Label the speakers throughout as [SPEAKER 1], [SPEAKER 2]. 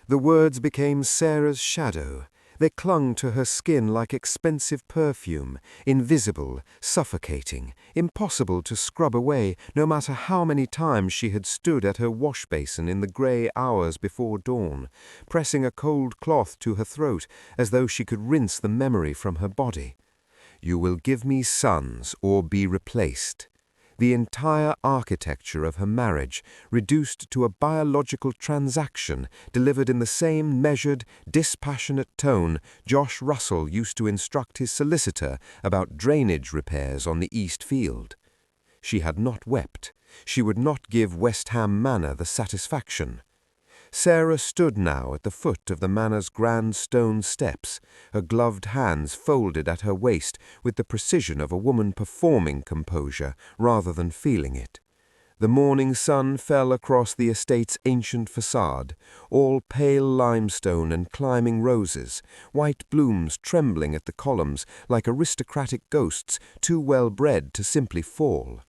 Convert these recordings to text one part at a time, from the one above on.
[SPEAKER 1] The words became Sarah's shadow. They clung to her skin like expensive perfume, invisible, suffocating, impossible to scrub away, no matter how many times she had stood at her wash basin in the grey hours before dawn, pressing a cold cloth to her throat as though she could rinse the memory from her body. You will give me sons or be replaced. The entire architecture of her marriage, reduced to a biological transaction, delivered in the same measured, dispassionate tone Josh Russell used to instruct his solicitor about drainage repairs on the East Field. She had not wept. She would not give West Ham Manor the satisfaction. Sarah stood now at the foot of the manor's grand stone steps, her gloved hands folded at her waist with the precision of a woman performing composure rather than feeling it. The morning sun fell across the estate's ancient facade, all pale limestone and climbing roses, white blooms trembling at the columns like aristocratic ghosts too well bred to simply fall.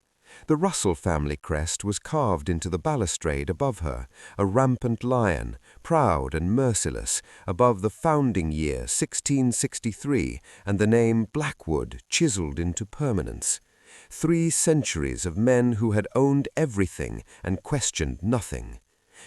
[SPEAKER 1] The Russell family crest was carved into the balustrade above her, a rampant lion, proud and merciless, above the founding year 1663 and the name Blackwood chiseled into permanence. 3 centuries of men who had owned everything and questioned nothing.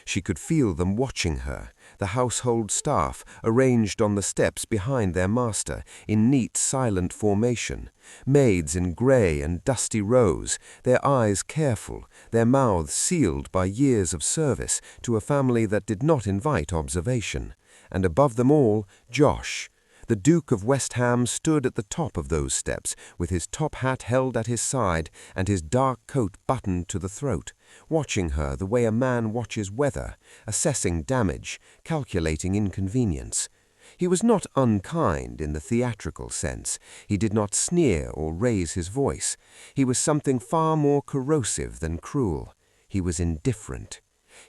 [SPEAKER 1] She could feel them watching her, the household staff arranged on the steps behind their master in neat silent formation, maids in grey and dusty rows, their eyes careful, their mouths sealed by years of service to a family that did not invite observation, and above them all, Josh. The Duke of West Ham stood at the top of those steps, with his top hat held at his side and his dark coat buttoned to the throat, watching her the way a man watches weather, assessing damage, calculating inconvenience. He was not unkind in the theatrical sense. He did not sneer or raise his voice. He was something far more corrosive than cruel. He was indifferent.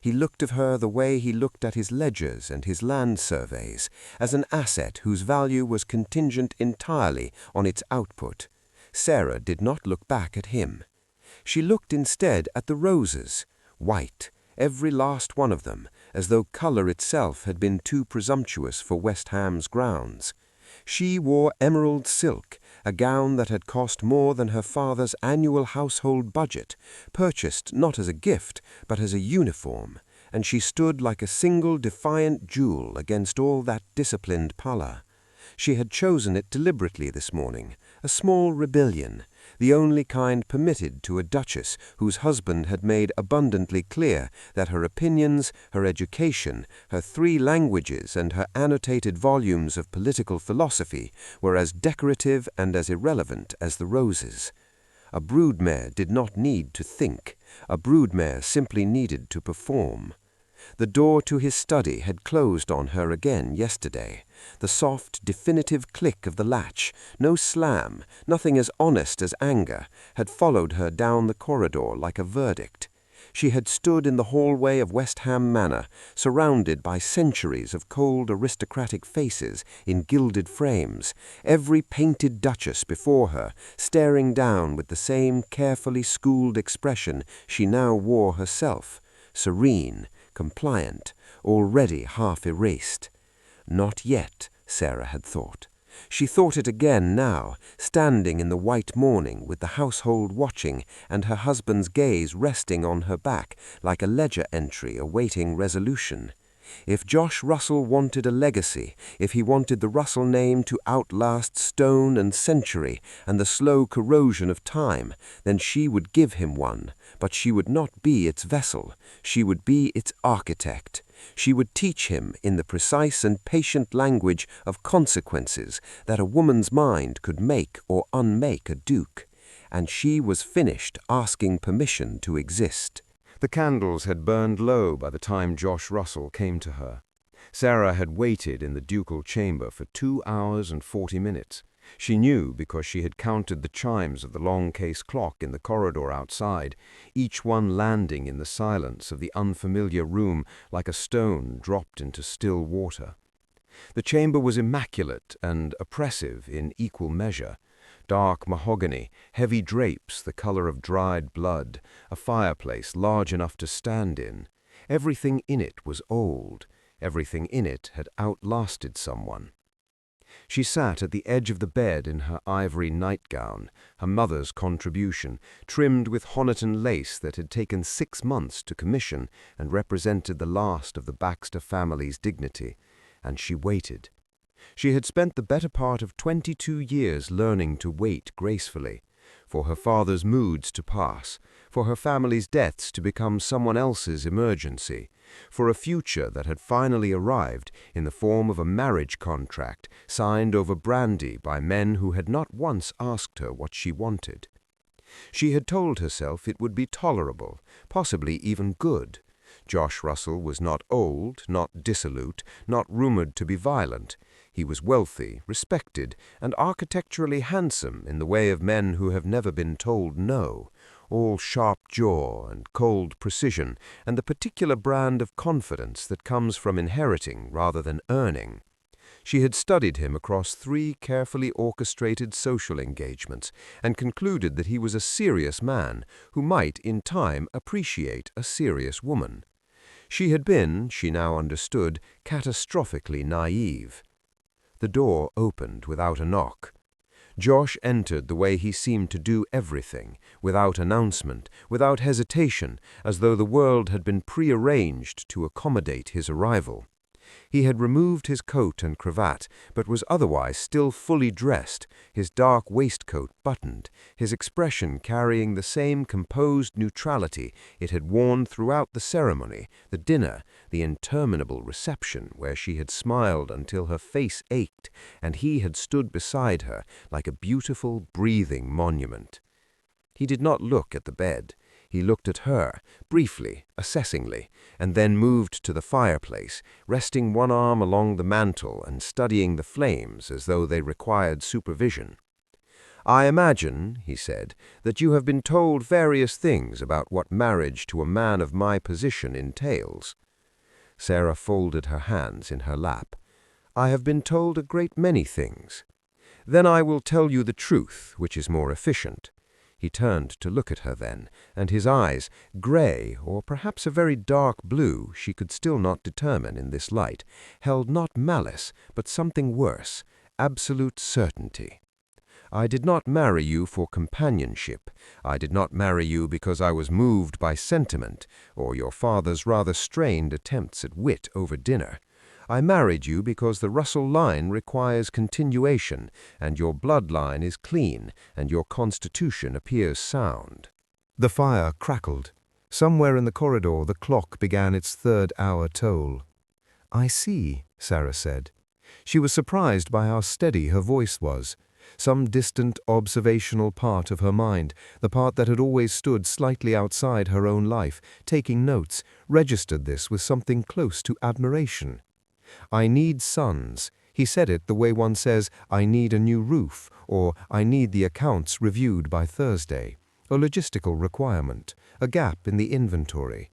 [SPEAKER 1] He looked at her the way he looked at his ledgers and his land surveys, as an asset whose value was contingent entirely on its output. Sarah did not look back at him. She looked instead at the roses, white, every last one of them, as though color itself had been too presumptuous for West Ham's grounds. She wore emerald silk, a gown that had cost more than her father's annual household budget, purchased not as a gift, but as a uniform, and she stood like a single defiant jewel against all that disciplined pallor. She had chosen it deliberately this morning, a small rebellion, the only kind permitted to a duchess whose husband had made abundantly clear that her opinions, her education, her 3 languages, and her annotated volumes of political philosophy were as decorative and as irrelevant as the roses. A broodmare did not need to think. A broodmare simply needed to perform. The door to his study had closed on her again yesterday. The soft, definitive click of the latch, no slam, nothing as honest as anger, had followed her down the corridor like a verdict. She had stood in the hallway of West Ham Manor, surrounded by centuries of cold aristocratic faces in gilded frames, every painted duchess before her, staring down with the same carefully schooled expression she now wore herself, serene, compliant, already half erased. Not yet, Sarah had thought. She thought it again now, standing in the white morning with the household watching and her husband's gaze resting on her back like a ledger entry awaiting resolution. If Josh Russell wanted a legacy, if he wanted the Russell name to outlast stone and century and the slow corrosion of time, then she would give him one, but she would not be its vessel. She would be its architect. She would teach him in the precise and patient language of consequences that a woman's mind could make or unmake a duke. And she was finished asking permission to exist. The candles had burned low by the time Josh Russell came to her. Sarah had waited in the ducal chamber for 2 hours and 40 minutes. She knew because she had counted the chimes of the long case clock in the corridor outside, each one landing in the silence of the unfamiliar room like a stone dropped into still water. The chamber was immaculate and oppressive in equal measure. Dark mahogany, heavy drapes the color of dried blood, a fireplace large enough to stand in. Everything in it was old. Everything in it had outlasted someone. She sat at the edge of the bed in her ivory nightgown, her mother's contribution, trimmed with Honiton lace that had taken 6 months to commission and represented the last of the Baxter family's dignity, and she waited. She had spent the better part of 22 years learning to wait gracefully, for her father's moods to pass, for her family's deaths to become someone else's emergency, for a future that had finally arrived in the form of a marriage contract signed over brandy by men who had not once asked her what she wanted. She had told herself it would be tolerable, possibly even good. Josh Russell was not old, not dissolute, not rumored to be violent. He was wealthy, respected, and architecturally handsome in the way of men who have never been told no, all sharp jaw and cold precision, and the particular brand of confidence that comes from inheriting rather than earning. She had studied him across 3 carefully orchestrated social engagements and concluded that he was a serious man who might, in time, appreciate a serious woman. She had been, she now understood, catastrophically naive. The door opened without a knock. Josh entered the way he seemed to do everything, without announcement, without hesitation, as though the world had been prearranged to accommodate his arrival. He had removed his coat and cravat, but was otherwise still fully dressed, his dark waistcoat buttoned, his expression carrying the same composed neutrality it had worn throughout the ceremony, the dinner, the interminable reception where she had smiled until her face ached, and he had stood beside her like a beautiful, breathing monument. He did not look at the bed. He looked at her, briefly, assessingly, and then moved to the fireplace, resting one arm along the mantel and studying the flames as though they required supervision. "I imagine," he said, "that you have been told various things about what marriage to a man of my position entails." Sarah folded her hands in her lap. "I have been told a great many things." "Then I will tell you the truth, which is more efficient." He turned to look at her then, and his eyes, gray or perhaps a very dark blue, she could still not determine in this light, held not malice, but something worse, absolute certainty. "I did not marry you for companionship. I did not marry you because I was moved by sentiment, or your father's rather strained attempts at wit over dinner. I married you because the Russell line requires continuation, and your bloodline is clean, and your constitution appears sound." The fire crackled. Somewhere in the corridor the clock began its 3rd-hour toll. "I see," Sarah said. She was surprised by how steady her voice was. Some distant observational part of her mind, the part that had always stood slightly outside her own life, taking notes, registered this with something close to admiration. "I need sons." He said it the way one says, "I need a new roof," or "I need the accounts reviewed by Thursday." A logistical requirement, a gap in the inventory.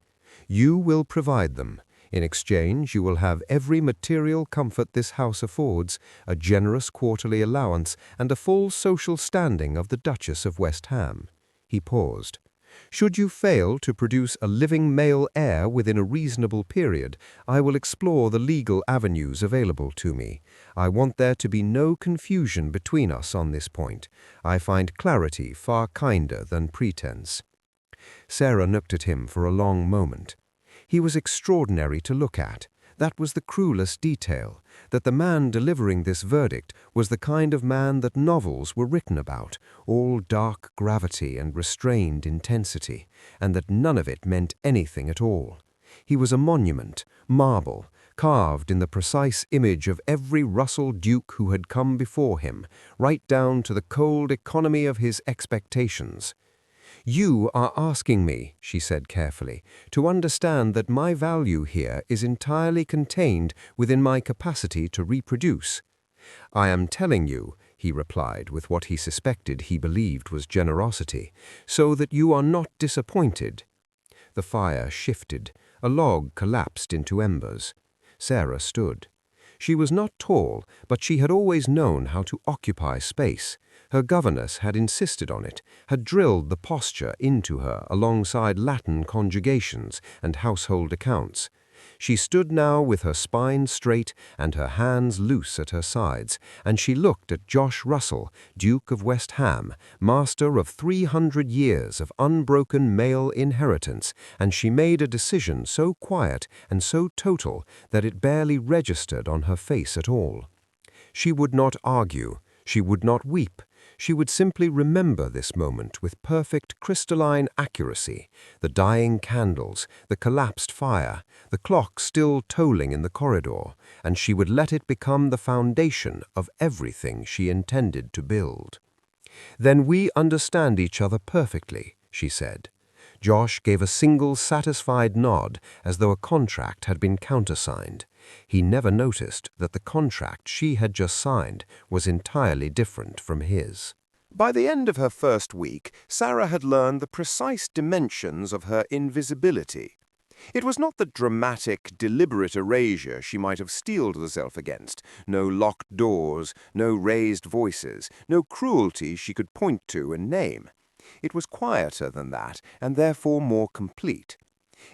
[SPEAKER 1] "You will provide them. In exchange, you will have every material comfort this house affords, a generous quarterly allowance, and a full social standing of the Duchess of West Ham." He paused. "Should you fail to produce a living male heir within a reasonable period, I will explore the legal avenues available to me. I want there to be no confusion between us on this point. I find clarity far kinder than pretense." Sarah looked at him for a long moment. He was extraordinary to look at. That was the cruelest detail, that the man delivering this verdict was the kind of man that novels were written about, all dark gravity and restrained intensity, and that none of it meant anything at all. He was a monument, marble, carved in the precise image of every Russell Duke who had come before him, right down to the cold economy of his expectations. "You are asking me," she said carefully, "to understand that my value here is entirely contained within my capacity to reproduce." "I am telling you," he replied with what he suspected he believed was generosity, "so that you are not disappointed." The fire shifted. A log collapsed into embers. Sarah stood. She was not tall, but she had always known how to occupy space. Her governess had insisted on it, had drilled the posture into her alongside Latin conjugations and household accounts. She stood now with her spine straight and her hands loose at her sides, and she looked at Josh Russell, Duke of West Ham, master of 300 years of unbroken male inheritance, and she made a decision so quiet and so total that it barely registered on her face at all. She would not argue, she would not weep, she would simply remember this moment with perfect crystalline accuracy, the dying candles, the collapsed fire, the clock still tolling in the corridor, and she would let it become the foundation of everything she intended to build. "Then we understand each other perfectly," she said. Josh gave a single satisfied nod as though a contract had been countersigned. He never noticed that the contract she had just signed was entirely different from his. By the end of her first week, Sarah had learned the precise dimensions of her invisibility. It was not the dramatic, deliberate erasure she might have steeled herself against, no locked doors, no raised voices, no cruelty she could point to and name. It was quieter than that, and therefore more complete.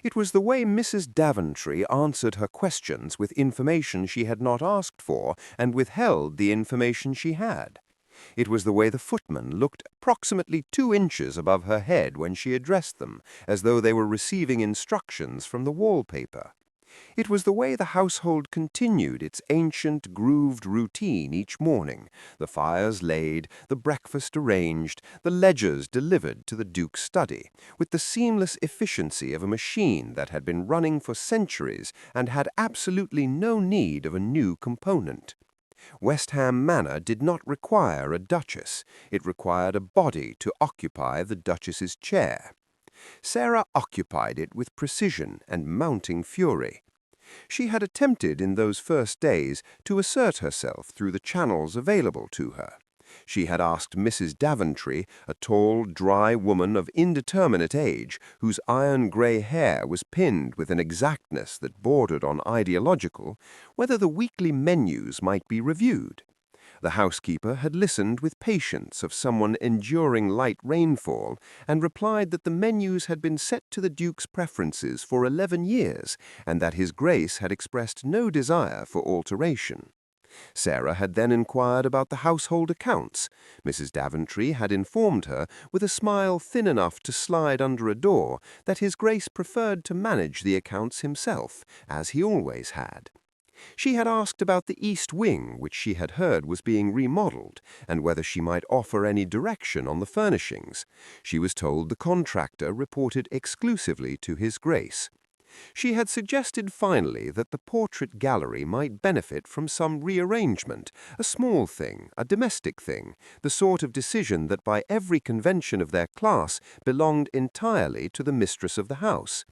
[SPEAKER 1] It was the way Mrs. Daventry answered her questions with information she had not asked for and withheld the information she had. It was the way the footman looked approximately 2 inches above her head when she addressed them, as though they were receiving instructions from the wallpaper. It was the way the household continued its ancient, grooved routine each morning, the fires laid, the breakfast arranged, the ledgers delivered to the Duke's study, with the seamless efficiency of a machine that had been running for centuries and had absolutely no need of a new component. West Ham Manor did not require a Duchess. It required a body to occupy the Duchess's chair. Sarah occupied it with precision and mounting fury. She had attempted in those first days to assert herself through the channels available to her. She had asked Mrs. Daventry, a tall, dry woman of indeterminate age, whose iron-grey hair was pinned with an exactness that bordered on ideological, whether the weekly menus might be reviewed. The housekeeper had listened with patience of someone enduring light rainfall and replied that the menus had been set to the Duke's preferences for 11 years and that His Grace had expressed no desire for alteration. Sarah had then inquired about the household accounts. Mrs. Daventry had informed her, with a smile thin enough to slide under a door, that His Grace preferred to manage the accounts himself, as he always had. She had asked about the East Wing, which she had heard was being remodeled, and whether she might offer any direction on the furnishings. She was told the contractor reported exclusively to His Grace. She had suggested finally that the portrait gallery might benefit from some rearrangement, a small thing, a domestic thing, the sort of decision that by every convention of their class belonged entirely to the mistress of the house.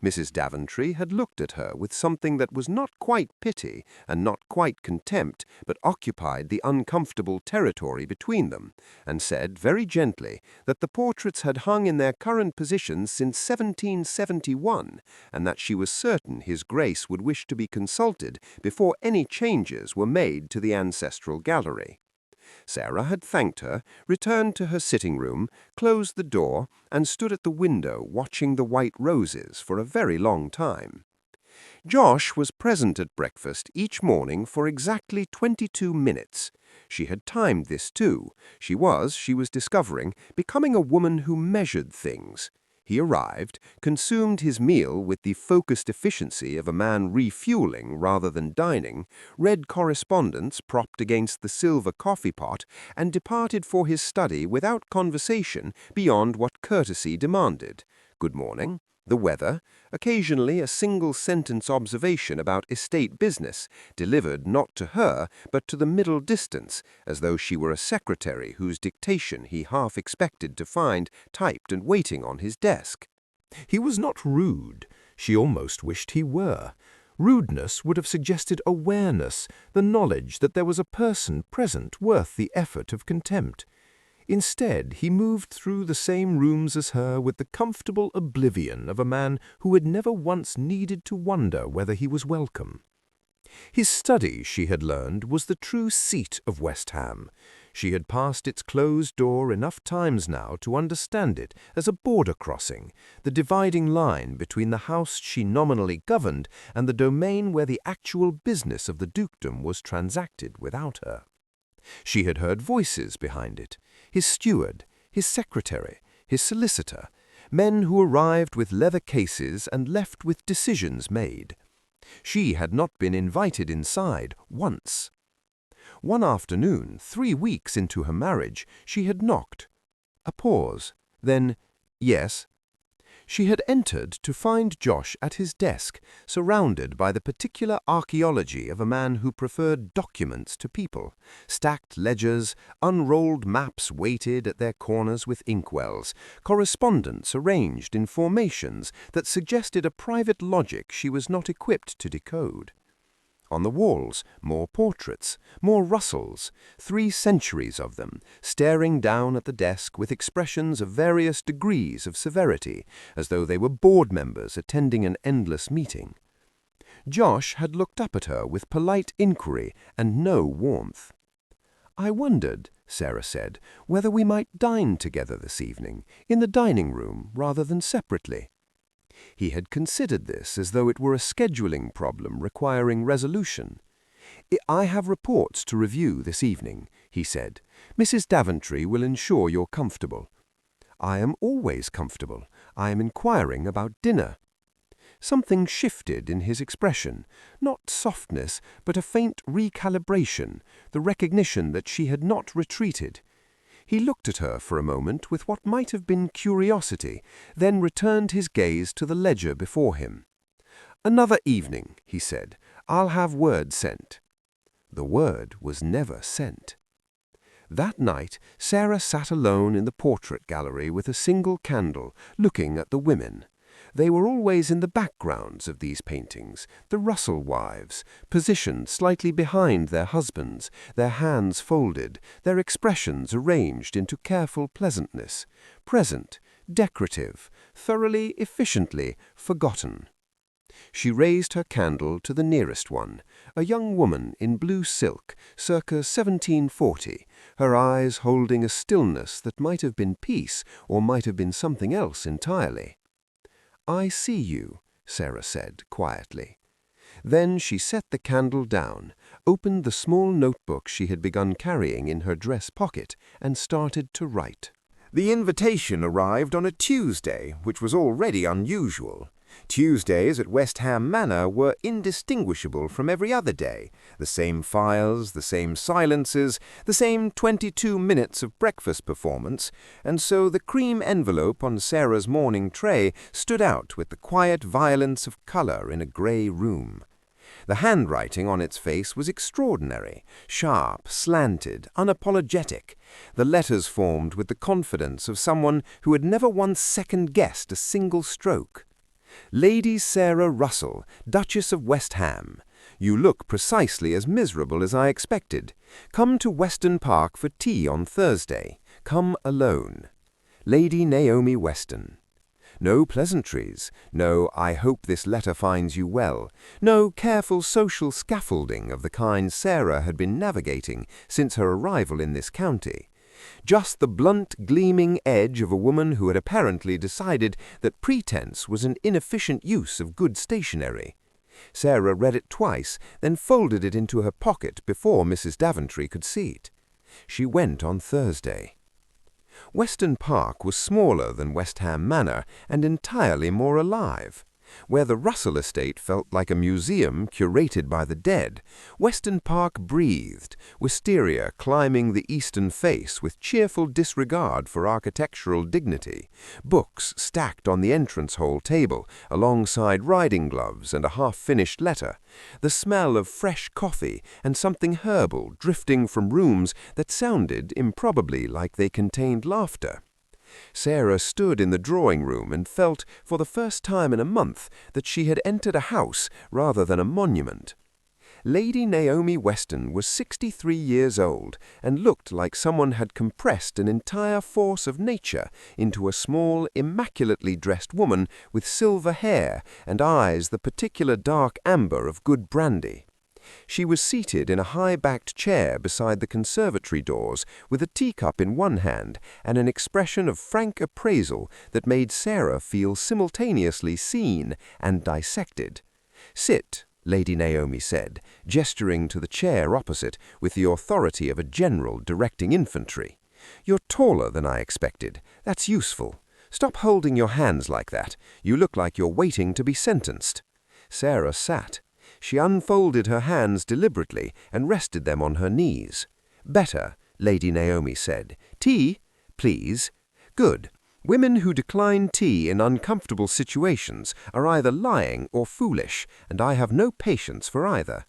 [SPEAKER 1] Mrs. Daventry had looked at her with something that was not quite pity and not quite contempt, but occupied the uncomfortable territory between them, and said very gently that the portraits had hung in their current positions since 1771, and that she was certain His Grace would wish to be consulted before any changes were made to the ancestral gallery. Sarah had thanked her, returned to her sitting-room, closed the door, and stood at the window watching the white roses for a very long time. Josh was present at breakfast each morning for exactly 22 minutes. She had timed this too. She was discovering, becoming a woman who measured things. He arrived, consumed his meal with the focused efficiency of a man refueling rather than dining, read correspondence propped against the silver coffee pot, and departed for his study without conversation beyond what courtesy demanded. Good morning, the weather, occasionally a single-sentence observation about estate business, delivered not to her but to the middle distance, as though she were a secretary whose dictation he half expected to find typed and waiting on his desk. He was not rude. She almost wished he were. Rudeness would have suggested awareness, the knowledge that there was a person present worth the effort of contempt. Instead, he moved through the same rooms as her with the comfortable oblivion of a man who had never once needed to wonder whether he was welcome. His study, she had learned, was the true seat of West Ham.
[SPEAKER 2] She had passed its closed door enough times now to understand it as a border crossing, the dividing line between the house she nominally governed and the domain where the actual business of the dukedom was transacted without her. She had heard voices behind it, his steward, his secretary, his solicitor, men who arrived with leather cases and left with decisions made. She had not been invited inside once. One afternoon, 3 weeks into her marriage, she had knocked. A pause. Then, yes. She had entered to find Josh at his desk, surrounded by the particular archaeology of a man who preferred documents to people, stacked ledgers, unrolled maps weighted at their corners with inkwells, correspondence arranged in formations that suggested a private logic she was not equipped to decode. On the walls, more portraits, more Russells, 3 centuries of them, staring down at the desk with expressions of various degrees of severity, as though they were board members attending an endless meeting. Josh had looked up at her with polite inquiry and no warmth. "I wondered," Sarah said, "whether we might dine together this evening, in the dining room rather than separately." He had considered this as though it were a scheduling problem requiring resolution. "I have reports to review this evening," he said. "Mrs. Daventry will ensure you're comfortable." "I am always comfortable. I am inquiring about dinner." Something shifted in his expression, not softness, but a faint recalibration, the recognition that she had not retreated. He looked at her for a moment with what might have been curiosity, then returned his gaze to the ledger before him. "Another evening," he said. "I'll have word sent." The word was never sent. That night, Sarah sat alone in the portrait gallery with a single candle, looking at the women. They were always in the backgrounds of these paintings, the Russell wives, positioned slightly behind their husbands, their hands folded, their expressions arranged into careful pleasantness, present, decorative, thoroughly, efficiently forgotten. She raised her candle to the nearest one, a young woman in blue silk, circa 1740, her eyes holding a stillness that might have been peace or might have been something else entirely. "I see you," Sarah said quietly. Then she set the candle down, opened the small notebook she had begun carrying in her dress pocket, and started to write.
[SPEAKER 3] The invitation arrived on a Tuesday, which was already unusual. Tuesdays at West Ham Manor were indistinguishable from every other day. The same files, the same silences, the same 22 minutes of breakfast performance, and so the cream envelope on Sarah's morning tray stood out with the quiet violence of color in a grey room. The handwriting on its face was extraordinary, sharp, slanted, unapologetic. The letters formed with the confidence of someone who had never once second-guessed a single stroke. "Lady Sarah Russell, Duchess of West Ham. You look precisely as miserable as I expected. Come to Weston Park for tea on Thursday. Come alone. Lady Naomi Weston." No pleasantries, no "I hope this letter finds you well," no careful social scaffolding of the kind Sarah had been navigating since her arrival in this county. Just the blunt, gleaming edge of a woman who had apparently decided that pretense was an inefficient use of good stationery. Sarah read it twice, then folded it into her pocket before Mrs. Daventry could see it. She went on Thursday. Weston Park was smaller than West Ham Manor and entirely more alive. Where the Russell estate felt like a museum curated by the dead, Weston Park breathed, wisteria climbing the eastern face with cheerful disregard for architectural dignity, books stacked on the entrance hall table alongside riding gloves and a half-finished letter, the smell of fresh coffee and something herbal drifting from rooms that sounded improbably like they contained laughter. Sarah stood in the drawing-room and felt, for the first time in a month, that she had entered a house rather than a monument. Lady Naomi Weston was 63 years old and looked like someone had compressed an entire force of nature into a small, immaculately dressed woman with silver hair and eyes the particular dark amber of good brandy.
[SPEAKER 2] She was seated in a high-backed chair beside the conservatory doors with a teacup in one hand and an expression of frank appraisal that made Sarah feel simultaneously seen and dissected. "Sit," Lady Naomi said, gesturing to the chair opposite with the authority of a general directing infantry. "You're taller than I expected. That's useful. Stop holding your hands like that. You look like you're waiting to be sentenced." Sarah sat. She unfolded her hands deliberately and rested them on her knees. "Better," Lady Naomi said. "Tea, please." "Good. Women who decline tea in uncomfortable situations are either lying or foolish, and I have no patience for either."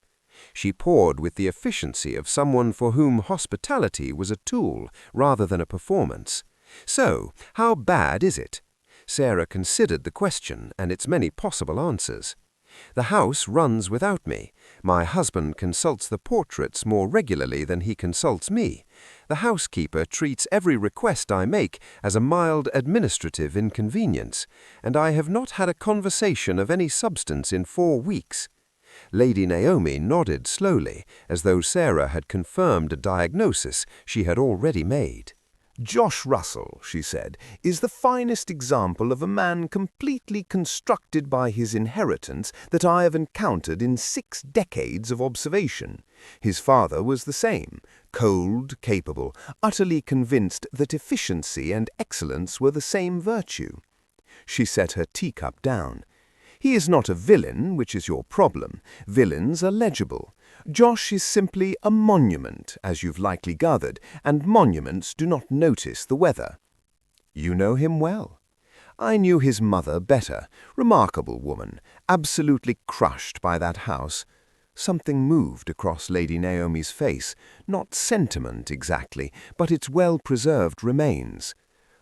[SPEAKER 2] She poured with the efficiency of someone for whom hospitality was a tool rather than a performance. "So, how bad is it?" Sarah considered the question and its many possible answers. "The house runs without me. My husband consults the portraits more regularly than he consults me. The housekeeper treats every request I make as a mild administrative inconvenience, and I have not had a conversation of any substance in 4 weeks. Lady Naomi nodded slowly, as though Sarah had confirmed a diagnosis she had already made.
[SPEAKER 4] "Josh Russell," she said, "is the finest example of a man completely constructed by his inheritance that I have encountered in 6 decades of observation. His father was the same, cold, capable, utterly convinced that efficiency and excellence were the same virtue." She set her teacup down. "He is not a villain, which is your problem. Villains are legible. Josh is simply a monument, as you've likely gathered, and monuments do not notice the weather." "You know him well." "I knew his mother better. Remarkable woman, absolutely crushed by that house." Something moved across Lady Naomi's face, not sentiment exactly, but its well-preserved remains.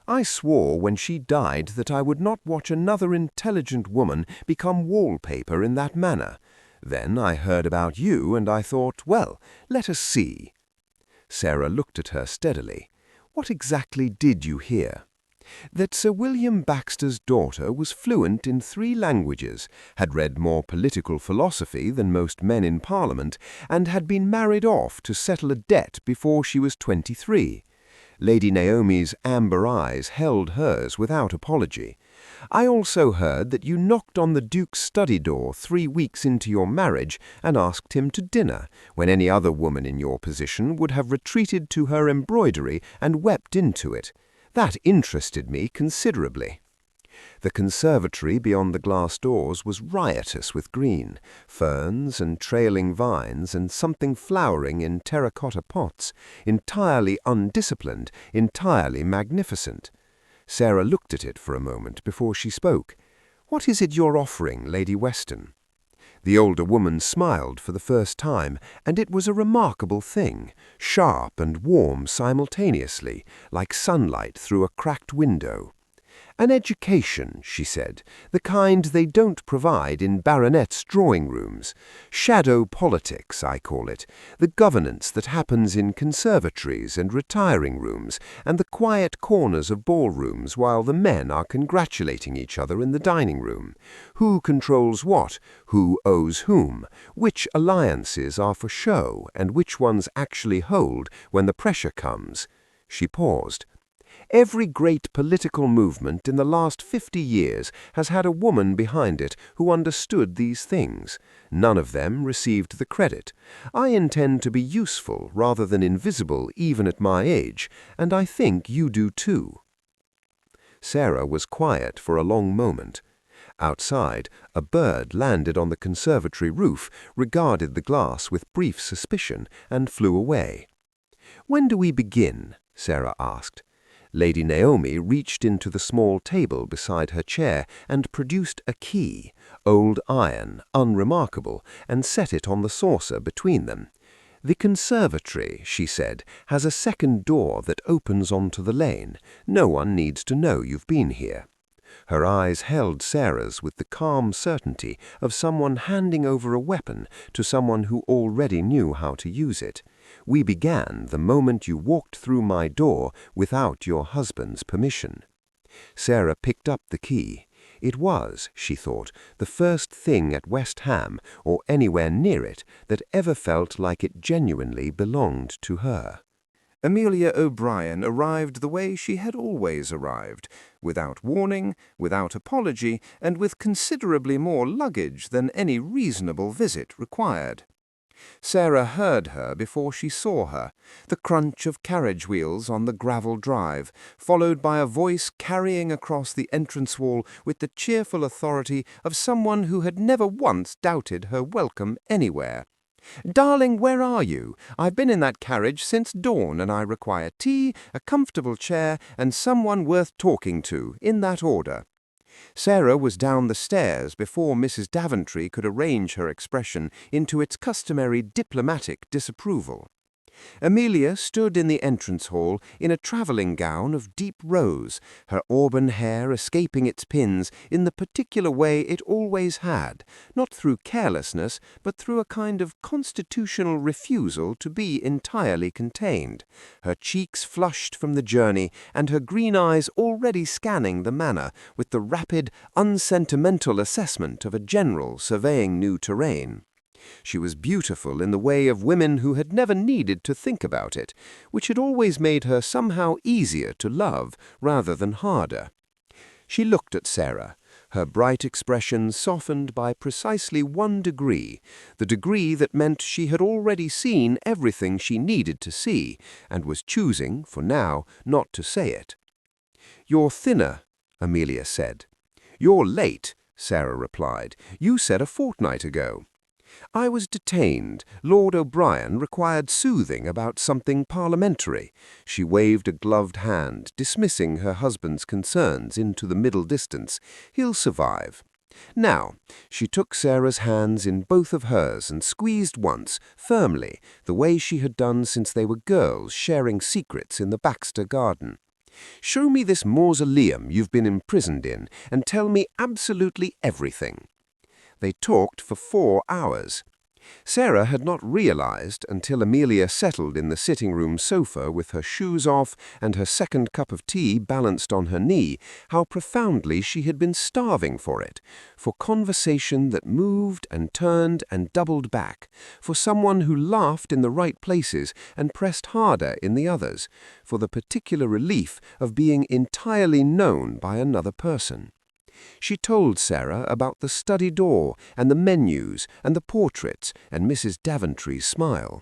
[SPEAKER 4] "I swore when she died that I would not watch another intelligent woman become wallpaper in that manner. Then I heard about you, and I thought, well, let us see." Sarah looked at her steadily. "What exactly did you hear?" "That Sir William Baxter's daughter was fluent in 3 languages, had read more political philosophy than most men in Parliament, and had been married off to settle a debt before she was 23. Lady Naomi's amber eyes held hers without apology. "I also heard that you knocked on the Duke's study door 3 weeks into your marriage and asked him to dinner, when any other woman in your position would have retreated to her embroidery and wept into it. That interested me considerably." The conservatory beyond the glass doors was riotous with green, ferns and trailing vines and something flowering in terracotta pots, entirely undisciplined, entirely magnificent. Sarah looked at it for a moment before she spoke. "What is it you're offering, Lady Weston?" The older woman smiled for the first time, and it was a remarkable thing, sharp and warm simultaneously, like sunlight through a cracked window. "An education," she said, "the kind they don't provide in baronets' drawing rooms. Shadow politics, I call it, the governance that happens in conservatories and retiring rooms and the quiet corners of ballrooms while the men are congratulating each other in the dining room. Who controls what, who owes whom, which alliances are for show and which ones actually hold when the pressure comes." She paused. "Every great political movement in the last 50 years has had a woman behind it who understood these things. None of them received the credit. I intend to be useful rather than invisible even at my age, and I think you do too." Sarah was quiet for a long moment. Outside, a bird landed on the conservatory roof, regarded the glass with brief suspicion, and flew away. "When do we begin?" Sarah asked. Lady Naomi reached into the small table beside her chair and produced a key, old iron, unremarkable, and set it on the saucer between them. "The conservatory," she said, "has a second door that opens onto the lane. No one needs to know you've been here." Her eyes held Sarah's with the calm certainty of someone handing over a weapon to someone who already knew how to use it. "We began the moment you walked through my door without your husband's permission." Sarah picked up the key.
[SPEAKER 2] It was, she thought, the first thing at West Ham, or anywhere near it, that ever felt like it genuinely belonged to her. Amelia O'Brien arrived the way she had always arrived, without warning, without apology, and with considerably more luggage than any reasonable visit required. Sarah heard her before she saw her, the crunch of carriage wheels on the gravel drive, followed by a voice carrying across the entrance wall with the cheerful authority of someone who had never once doubted her welcome anywhere. "Darling, where are you? I've been in that carriage since dawn, and I require tea, a comfortable chair, and someone worth talking to, in that order." Sarah was down the stairs before Mrs. Daventry could arrange her expression into its customary diplomatic disapproval. Amelia stood in the entrance hall in a travelling gown of deep rose, her auburn hair escaping its pins in the particular way it always had, not through carelessness, but through a kind of constitutional refusal to be entirely contained, her cheeks flushed from the journey, and her green eyes already scanning the manor with the rapid, unsentimental assessment of a general surveying new terrain. She was beautiful in the way of women who had never needed to think about it, which had always made her somehow easier to love rather than harder. She looked at Sarah, her bright expression softened by precisely 1 degree, the degree that meant she had already seen everything she needed to see, and was choosing, for now, not to say it. "You're thinner," Amelia said. "You're late," Sarah replied. "You said a fortnight ago." "I was detained. Lord O'Brien required soothing about something parliamentary." She waved a gloved hand, dismissing her husband's concerns into the middle distance. "He'll survive." Now, she took Sarah's hands in both of hers and squeezed once, firmly, the way she had done since they were girls sharing secrets in the Baxter garden. "Show me this mausoleum you've been imprisoned in, and tell me absolutely everything." They talked for 4 hours. Sarah had not realized, until Amelia settled in the sitting-room sofa with her shoes off and her second cup of tea balanced on her knee, how profoundly she had been starving for it, for conversation that moved and turned and doubled back, for someone who laughed in the right places and pressed harder in the others, for the particular relief of being entirely known by another person. She told Sarah about the study door and the menus and the portraits and Mrs. Daventry's smile.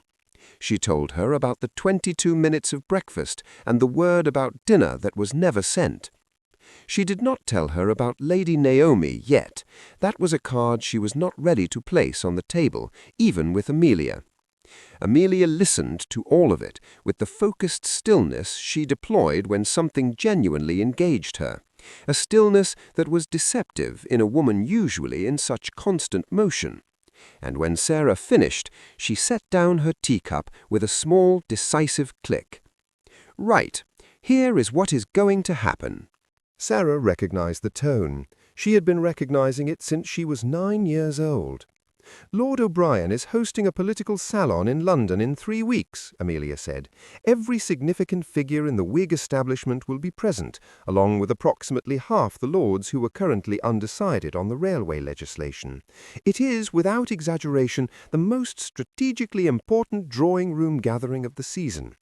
[SPEAKER 2] She told her about the 22 minutes of breakfast and the word about dinner that was never sent. She did not tell her about Lady Naomi yet. That was a card she was not ready to place on the table, even with Amelia. Amelia listened to all of it with the focused stillness she deployed when something genuinely engaged her, a stillness that was deceptive in a woman usually in such constant motion. And when Sarah finished, she set down her teacup with a small, decisive click. "Right, here is what is going to happen."
[SPEAKER 4] Sarah recognized the tone. She had been recognizing it since she was 9 years old. "Lord O'Brien is hosting a political salon in London in 3 weeks," Amelia said. "Every significant figure in the Whig establishment will be present, along with approximately half the lords who are currently undecided on the railway legislation. It is, without exaggeration, the most strategically important drawing-room gathering of the season."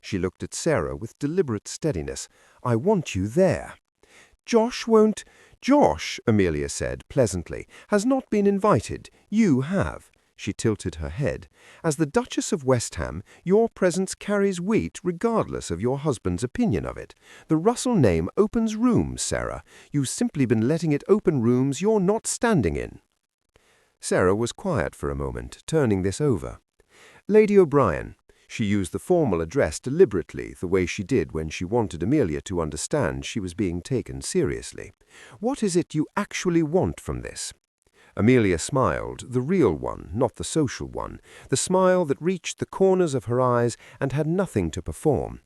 [SPEAKER 4] She looked at Sarah with deliberate steadiness. "I want you there." "Josh won't—" "Josh," Amelia said pleasantly, "has not been invited. You have." She tilted her head. "As the Duchess of West Ham, your presence carries weight regardless of your husband's opinion of it. The Russell name opens rooms, Sarah. You've simply been letting it open rooms you're not standing in." Sarah was quiet for a moment, turning this over. "Lady O'Brien." She used the formal address deliberately, the way she did when she wanted Amelia to understand she was being taken seriously. "What is it you actually want from this?" Amelia smiled, the real one, not the social one, the smile that reached the corners of her eyes and had nothing to perform.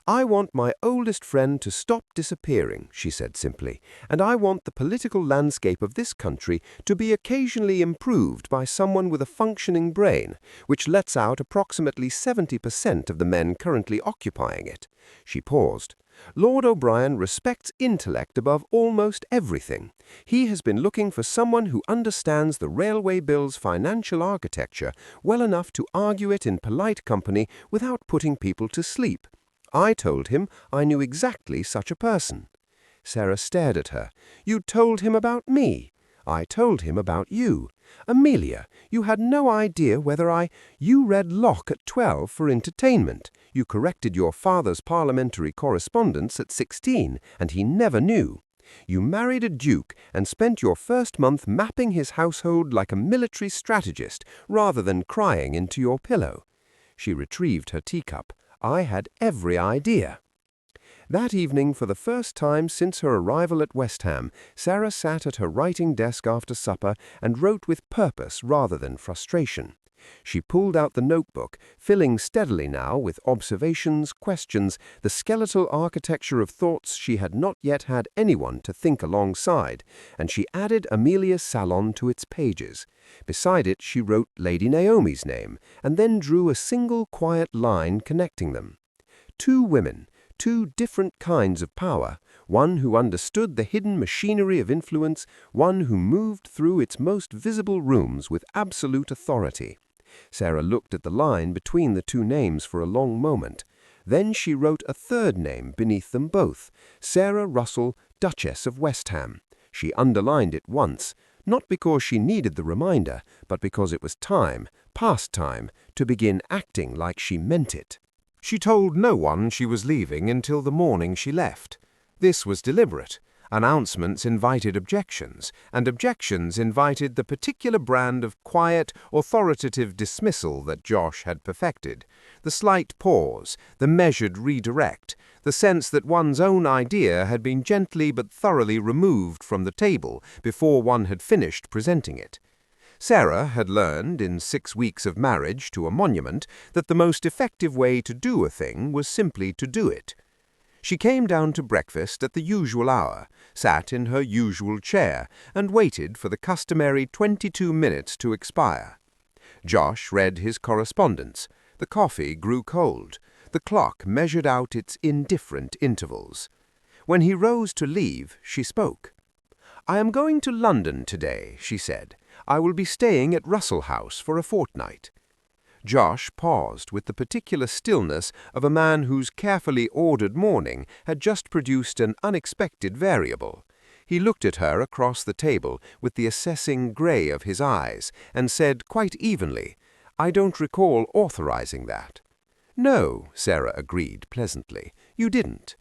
[SPEAKER 4] "I want my oldest friend to stop disappearing," she said simply, "and I want the political landscape of this country to be occasionally improved by someone with a functioning brain, which lets out approximately 70% of the men currently occupying it." She paused.
[SPEAKER 2] Lord O'Brien respects intellect above almost everything. He has been looking for someone who understands the railway bill's financial architecture well enough to argue it in polite company without putting people to sleep. I told him I knew exactly such a person." Sarah stared at her. "You told him about me. I told him about you. Amelia, you had no idea whether You read Locke at 12 for entertainment. You corrected your father's parliamentary correspondence at 16, and he never knew. You married a duke and spent your first month mapping his household like a military strategist rather than crying into your pillow." She retrieved her teacup. "I had every idea." That evening, for the first time since her arrival at West Ham, Sarah sat at her writing desk after supper and wrote with purpose rather than frustration. She pulled out the notebook, filling steadily now with observations, questions, the skeletal architecture of thoughts she had not yet had anyone to think alongside, and she added Amelia's salon to its pages. Beside it she wrote Lady Naomi's name, and then drew a single quiet line connecting them. Two women, two different kinds of power, one who understood the hidden machinery of influence, one who moved through its most visible rooms with absolute authority. Sarah looked at the line between the two names for a long moment. Then she wrote a third name beneath them both, Sarah Russell, Duchess of West Ham. She underlined it once, not because she needed the reminder, but because it was time, past time, to begin acting like she meant it. She told no one she was leaving until the morning she left. This was deliberate. Announcements invited objections, and objections invited the particular brand of quiet, authoritative dismissal that Josh had perfected. The slight pause, the measured redirect, the sense that one's own idea had been gently but thoroughly removed from the table before one had finished presenting it. Sarah had learned, in 6 weeks of marriage to a monument, that the most effective way to do a thing was simply to do it. She came down to breakfast at the usual hour, sat in her usual chair, and waited for the customary 22 minutes to expire. Josh read his correspondence. The coffee grew cold. The clock measured out its indifferent intervals. When he rose to leave, she spoke. "I am going to London today," she said. "I will be staying at Russell House for a fortnight." Josh paused with the particular stillness of a man whose carefully ordered morning had just produced an unexpected variable. He looked at her across the table with the assessing grey of his eyes and said quite evenly, "I don't recall authorizing that." "No," Sarah agreed pleasantly, "you didn't."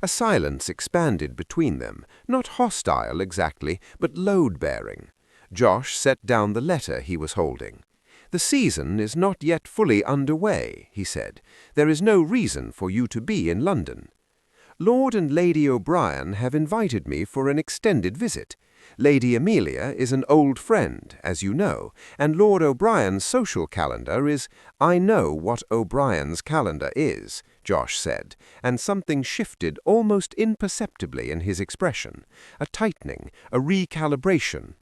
[SPEAKER 2] A silence expanded between them, not hostile exactly, but load-bearing. Josh set down the letter he was holding. "The season is not yet fully underway," he said. "There is no reason for you to be in London. Lord and Lady O'Brien have invited me for an extended visit. Lady Amelia is an old friend, as you know, and Lord O'Brien's social calendar is—" "I know what O'Brien's calendar is," Josh said, and something shifted almost imperceptibly in his expression. A tightening, a recalibration.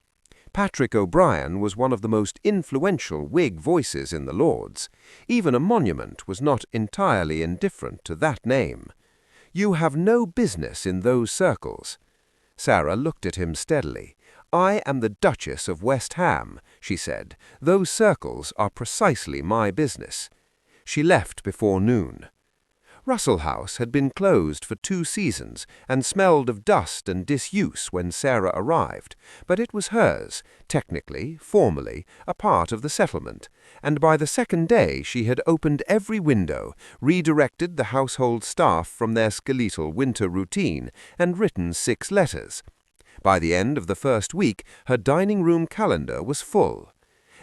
[SPEAKER 2] Patrick O'Brien was one of the most influential Whig voices in the Lords. Even a monument was not entirely indifferent to that name. "You have no business in those circles." Sarah looked at him steadily. "I am the Duchess of West Ham," she said. "Those circles are precisely my business." She left before noon. Russell House had been closed for 2 seasons and smelled of dust and disuse when Sarah arrived, but it was hers, technically, formally, a part of the settlement, and by the second day she had opened every window, redirected the household staff from their skeletal winter routine, and written 6 letters. By the end of the first week, her dining-room calendar was full.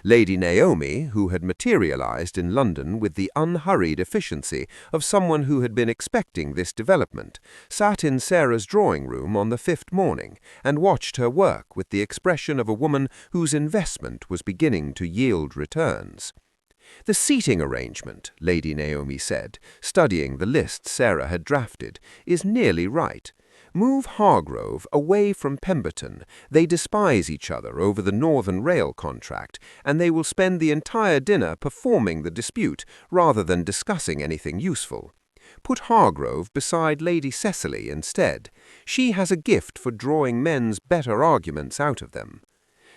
[SPEAKER 2] Lady Naomi, who had materialized in London with the unhurried efficiency of someone who had been expecting this development, sat in Sarah's drawing-room on the 5th morning and watched her work with the expression of a woman whose investment was beginning to yield returns. "The seating arrangement," Lady Naomi said, studying the list Sarah had drafted, "is nearly right. Move Hargrove away from Pemberton. They despise each other over the Northern Rail contract, and they will spend the entire dinner performing the dispute rather than discussing anything useful. Put Hargrove beside Lady Cecily instead. She has a gift for drawing men's better arguments out of them.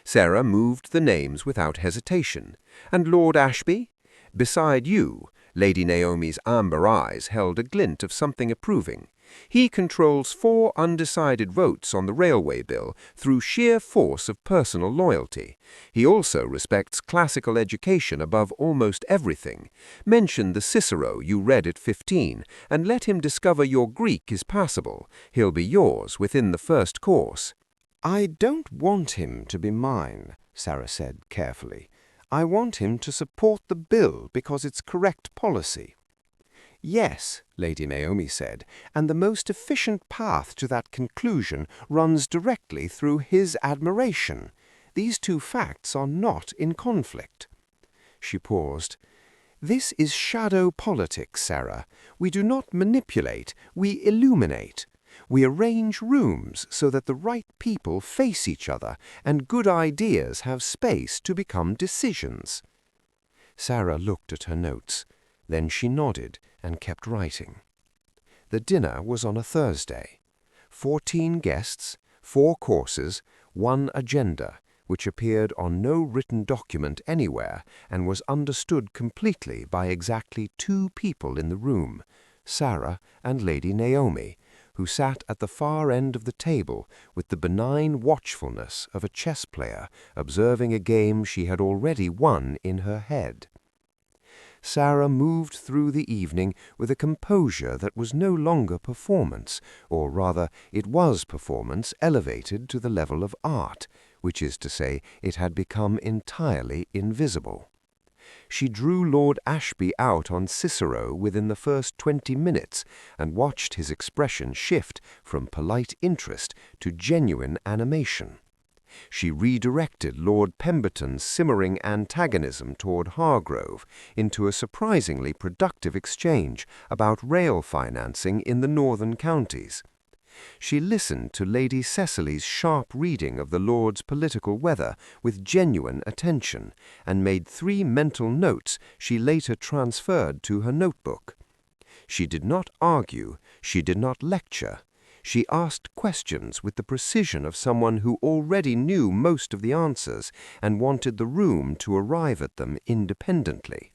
[SPEAKER 2] Sarah moved the names without hesitation. And Lord Ashby? Beside you. Lady Naomi's amber eyes held a glint of something approving. He controls 4 undecided votes on the railway bill through sheer force of personal loyalty. He also respects classical education above almost everything. Mention the Cicero you read at 15, and let him discover your Greek is passable. He'll be yours within the first course.
[SPEAKER 3] I don't want him to be mine, Sarah said carefully. I want him to support the bill because it's correct policy. Yes, Lady Naomi said, and the most efficient path to that conclusion runs directly through his admiration. These 2 facts are not in conflict. She paused. This is shadow politics, Sarah. We do not manipulate, we illuminate. We arrange rooms so that the right people face each other and good ideas have space to become decisions. Sarah looked at her notes. Then she nodded and kept writing. The dinner was on a Thursday. 14 guests, 4 courses, 1 agenda, which appeared on no written document anywhere and was understood completely by exactly 2 people in the room, Sarah and Lady Naomi, who sat at the far end of the table with the benign watchfulness of a chess player observing a game she had already won in her head. Sarah moved through the evening with a composure that was no longer performance, or rather it was performance elevated to the level of art, which is to say it had become entirely invisible. She drew Lord Ashby out on Cicero within the first 20 minutes and watched his expression shift from polite interest to genuine animation. She redirected Lord Pemberton's simmering antagonism toward Hargrove into a surprisingly productive exchange about rail financing in the northern counties. She listened to Lady Cecily's sharp reading of the Lord's political weather with genuine attention, and made 3 mental notes she later transferred to her notebook. She did not argue, she did not lecture. She asked questions with the precision of someone who already knew most of the answers and wanted the room to arrive at them independently.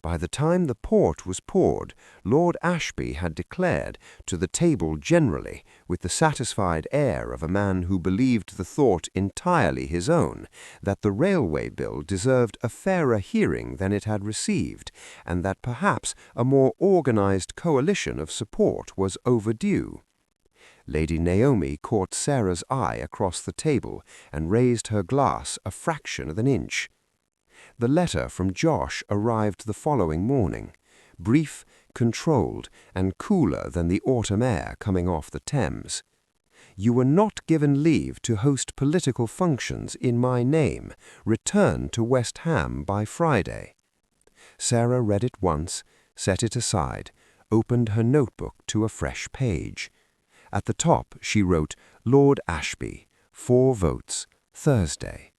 [SPEAKER 3] By the time the port was poured, Lord Ashby had declared, to the table generally, with the satisfied air of a man who believed the thought entirely his own, that the railway bill deserved a fairer hearing than it had received, and that perhaps a more organized coalition of support was overdue. Lady Naomi caught Sarah's eye across the table and raised her glass a fraction of an inch. The letter from Josh arrived the following morning, brief, controlled, and cooler than the autumn air coming off the Thames. You were not given leave to host political functions in my name. Return to West Ham by Friday. Sarah read it once, set it aside, opened her notebook to a fresh page. At the top she wrote, Lord Ashby, 4 votes, Thursday.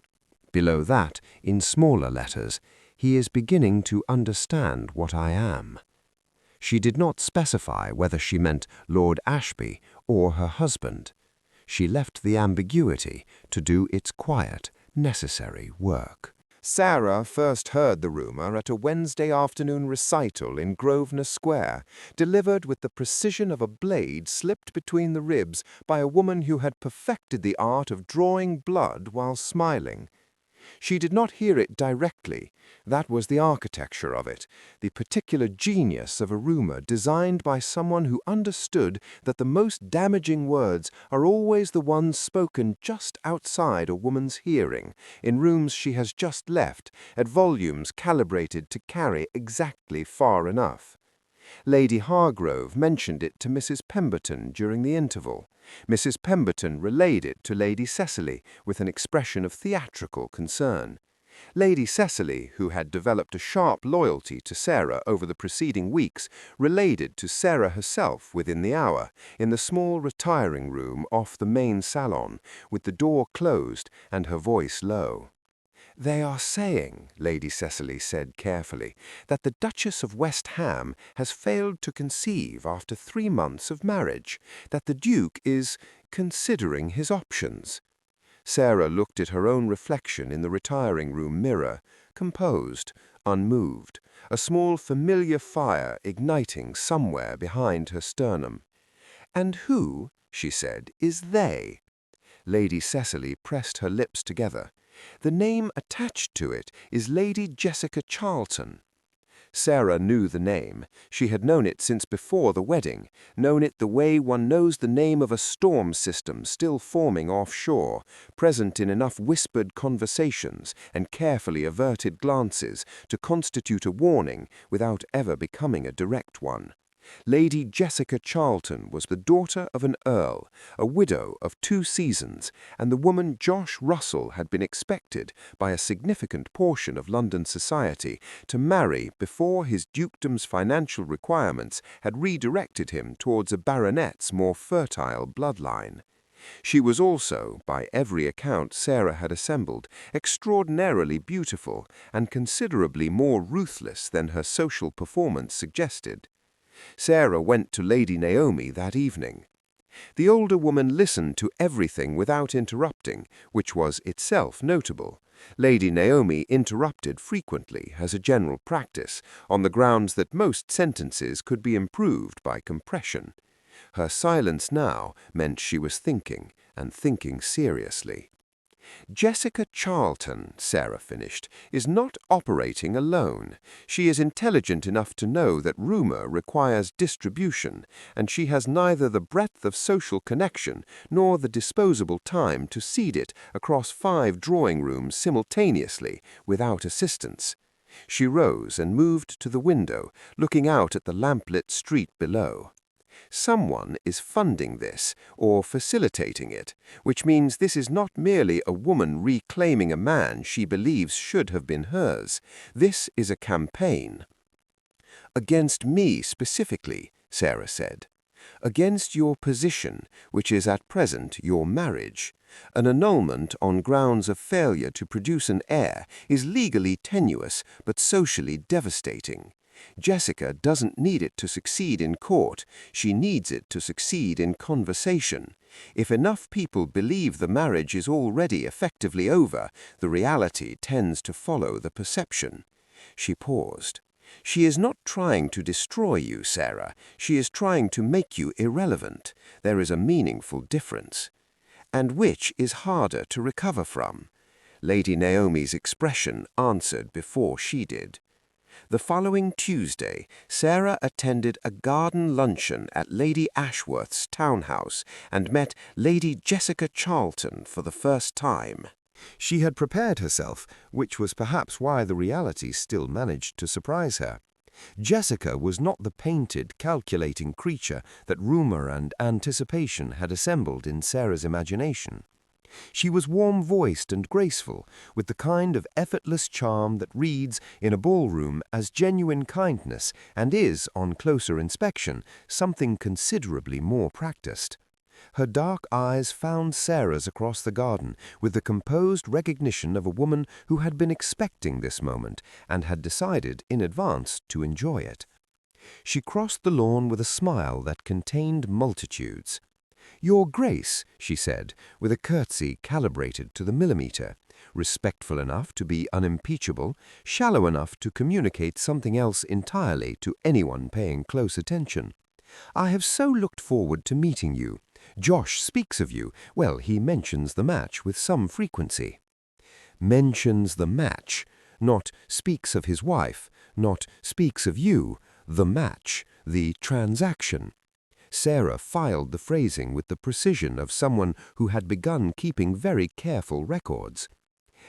[SPEAKER 3] Below that, in smaller letters, he is beginning to understand what I am. She did not specify whether she meant Lord Ashby or her husband. She left the ambiguity to do its quiet, necessary work. Sarah first heard the rumor at a Wednesday afternoon recital in Grosvenor Square, delivered with the precision of a blade slipped between the ribs by a woman who had perfected the art of drawing blood while smiling. She did not hear it directly. That was the architecture of it, the particular genius of a rumor designed by someone who understood that the most damaging words are always the ones spoken just outside a woman's hearing, in rooms she has just left, at volumes calibrated to carry exactly far enough. Lady Hargrove mentioned it to Mrs. Pemberton during the interval. Mrs. Pemberton relayed it to Lady Cecily with an expression of theatrical concern. Lady Cecily, who had developed a sharp loyalty to Sarah over the preceding weeks, relayed it to Sarah herself within the hour, in the small retiring room off the main salon, with the door closed and her voice low.
[SPEAKER 2] "They are saying," Lady Cecily said carefully, "that the Duchess of West Ham has failed to conceive after 3 months of marriage, that the Duke is considering his options." Sarah looked at her own reflection in the retiring-room mirror, composed, unmoved, a small familiar fire igniting somewhere behind her sternum. "And who," she said, "is they?" Lady Cecily pressed her lips together. "The name attached to it is Lady Jessica Charlton." Sarah knew the name. She had known it since before the wedding, known it the way one knows the name of a storm system still forming offshore, present in enough whispered conversations and carefully averted glances to constitute a warning without ever becoming a direct one. Lady Jessica Charlton was the daughter of an earl, a widow of 2 seasons, and the woman Josh Russell had been expected by a significant portion of London society to marry before his dukedom's financial requirements had redirected him towards a baronet's more fertile bloodline. She was also, by every account Sarah had assembled, extraordinarily beautiful and considerably more ruthless than her social performance suggested. Sarah went to Lady Naomi that evening. The older woman listened to everything without interrupting, which was itself notable. Lady Naomi interrupted frequently as a general practice, on the grounds that most sentences could be improved by compression. Her silence now meant she was thinking, and thinking seriously. "Jessica Charlton," Sarah finished, "is not operating alone. She is intelligent enough to know that rumor requires distribution, and she has neither the breadth of social connection nor the disposable time to seed it across 5 drawing-rooms simultaneously without assistance." She rose and moved to the window, looking out at the lamplit street below. "Someone is funding this, or facilitating it, which means this is not merely a woman reclaiming a man she believes should have been hers. This is a campaign." "Against me specifically," Sarah said. "Against your position, which is at present your marriage. An annulment on grounds of failure to produce an heir is legally tenuous but socially devastating. Jessica doesn't need it to succeed in court. She needs it to succeed in conversation. If enough people believe the marriage is already effectively over, the reality tends to follow the perception." She paused. "She is not trying to destroy you, Sarah. She is trying to make you irrelevant. There is a meaningful difference." "And which is harder to recover from?" Lady Naomi's expression answered before she did. The following Tuesday, Sarah attended a garden luncheon at Lady Ashworth's townhouse and met Lady Jessica Charlton for the first time. She had prepared herself, which was perhaps why the reality still managed to surprise her. Jessica was not the painted, calculating creature that rumor and anticipation had assembled in Sarah's imagination. She was warm-voiced and graceful, with the kind of effortless charm that reads in a ballroom as genuine kindness and is, on closer inspection, something considerably more practiced. Her dark eyes found Sarah's across the garden with the composed recognition of a woman who had been expecting this moment and had decided in advance to enjoy it. She crossed the lawn with a smile that contained multitudes. "Your Grace," she said, with a curtsy calibrated to the millimeter, respectful enough to be unimpeachable, shallow enough to communicate something else entirely to anyone paying close attention. "I have so looked forward to meeting you. Josh speaks of you. Well, he mentions the match with some frequency." Mentions the match, not speaks of his wife, not speaks of you, the match, the transaction. Sarah filed the phrasing with the precision of someone who had begun keeping very careful records.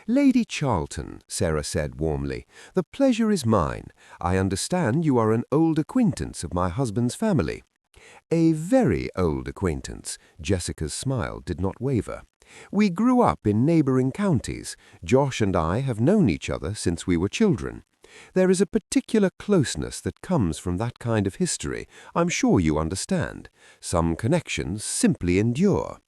[SPEAKER 2] "Lady Charlton," Sarah said warmly, "the pleasure is mine. I understand you are an old acquaintance of my husband's family." "A very old acquaintance." Jessica's smile did not waver. "We grew up in neighboring counties. Josh and I have known each other since we were children. There is a particular closeness that comes from that kind of history, I'm sure you understand. Some connections simply endure."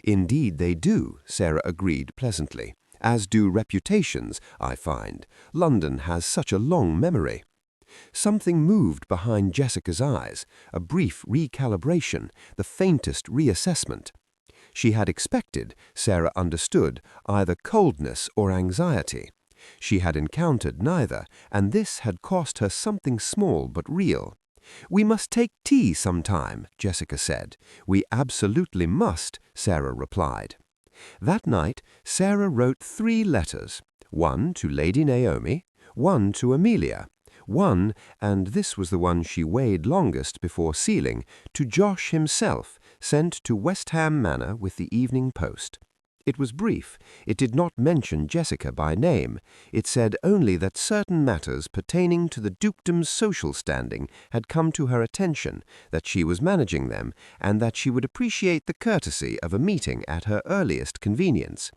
[SPEAKER 2] "Indeed they do," Sarah agreed pleasantly, As do reputations, I find. London has such a long memory. Something moved behind Jessica's eyes, a brief recalibration, the faintest reassessment. She had expected, Sarah understood, either coldness or anxiety. She had encountered neither, and this had cost her something small but real. "We must take tea sometime," Jessica said. "We absolutely must," Sarah replied. That night, Sarah wrote 3 letters, one to Lady Naomi, one to Amelia, one, and this was the one she weighed longest before sealing, to Josh himself, sent to West Ham Manor with the evening post. It was brief. It did not mention Jessica by name. It said only that certain matters pertaining to the dukedom's social standing had come to her attention, that she was managing them, and that she would appreciate the courtesy of a meeting at her earliest convenience.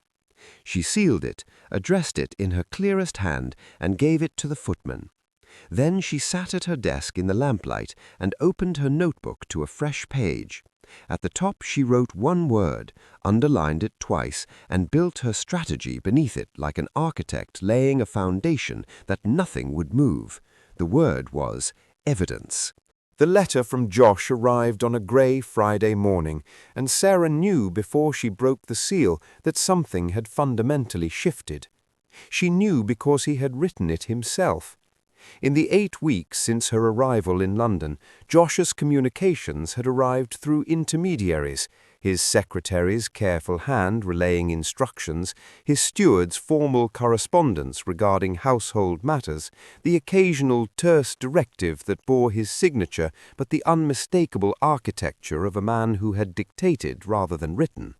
[SPEAKER 2] She sealed it, addressed it in her clearest hand, and gave it to the footman. Then she sat at her desk in the lamplight and opened her notebook to a fresh page. At the top she wrote one word, underlined it twice, and built her strategy beneath it like an architect laying a foundation that nothing would move. The word was evidence. The letter from Josh arrived on a grey Friday morning, and Sarah knew before she broke the seal that something had fundamentally shifted. She knew because he had written it himself. In the 8 weeks since her arrival in London, Josh's communications had arrived through intermediaries, his secretary's careful hand relaying instructions, his steward's formal correspondence regarding household matters, the occasional terse directive that bore his signature but the unmistakable architecture of a man who had dictated rather than written.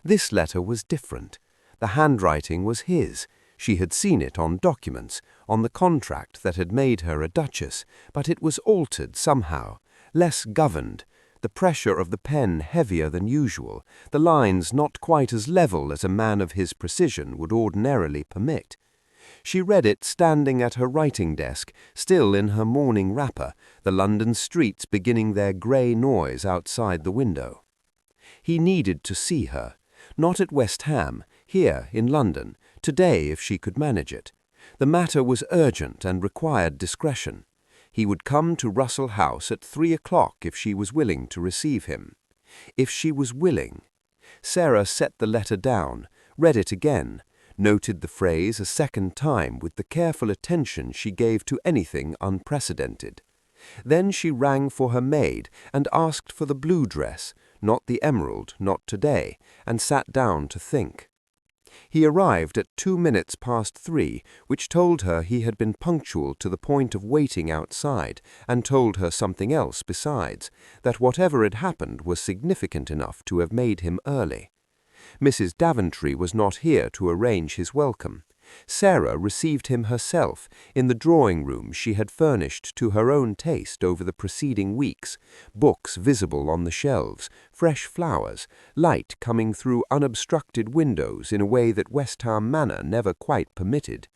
[SPEAKER 2] This letter was different. The handwriting was his. She had seen it on documents, on the contract that had made her a Duchess, but it was altered somehow, less governed, the pressure of the pen heavier than usual, the lines not quite as level as a man of his precision would ordinarily permit. She read it standing at her writing desk, still in her morning wrapper, the London streets beginning their grey noise outside the window. He needed to see her, not at West Ham, here in London, today if she could manage it. The matter was urgent and required discretion. He would come to Russell House at 3 o'clock if she was willing to receive him. If she was willing. Sarah set the letter down, read it again, noted the phrase a second time with the careful attention she gave to anything unprecedented. Then she rang for her maid and asked for the blue dress, not the emerald, not today, and sat down to think. He arrived at 3 which told her he had been punctual to the point of waiting outside, and told her something else besides, that whatever had happened was significant enough to have made him early. Mrs. Daventry was not here to arrange his welcome. Sarah received him herself in the drawing-room she had furnished to her own taste over the preceding weeks, books visible on the shelves, fresh flowers, light coming through unobstructed windows in a way that West Ham Manor never quite permitted.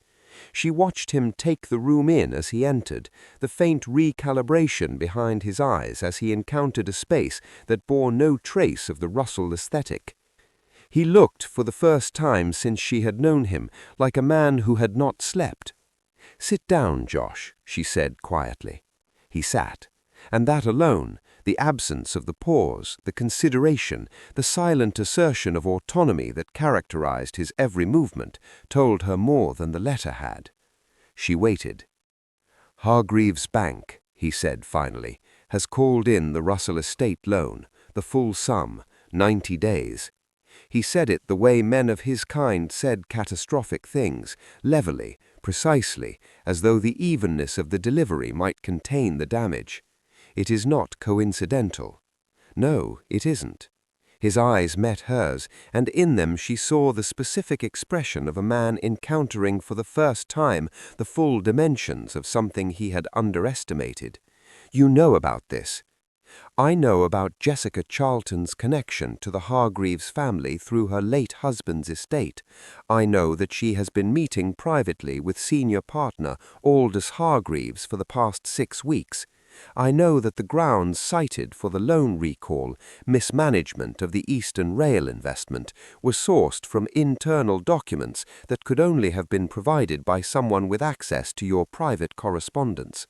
[SPEAKER 2] She watched him take the room in as he entered, the faint recalibration behind his eyes as he encountered a space that bore no trace of the Russell aesthetic. He looked, for the first time since she had known him, like a man who had not slept. "Sit down, Josh," she said quietly. He sat, and that alone, the absence of the pause, the consideration, the silent assertion of autonomy that characterized his every movement, told her more than the letter had. She waited. "Hargreaves Bank," he said finally, "has called in the Russell estate loan, the full sum, 90 days. He said it the way men of his kind said catastrophic things, levelly, precisely, as though the evenness of the delivery might contain the damage. It is not coincidental. No, it isn't." His eyes met hers, and in them she saw the specific expression of a man encountering for the first time the full dimensions of something he had underestimated. "You know about this." "I know about Jessica Charlton's connection to the Hargreaves family through her late husband's estate. I know that she has been meeting privately with senior partner Aldous Hargreaves for the past 6 weeks. I know that the grounds cited for the loan recall, mismanagement of the Eastern Rail investment, were sourced from internal documents that could only have been provided by someone with access to your private correspondence.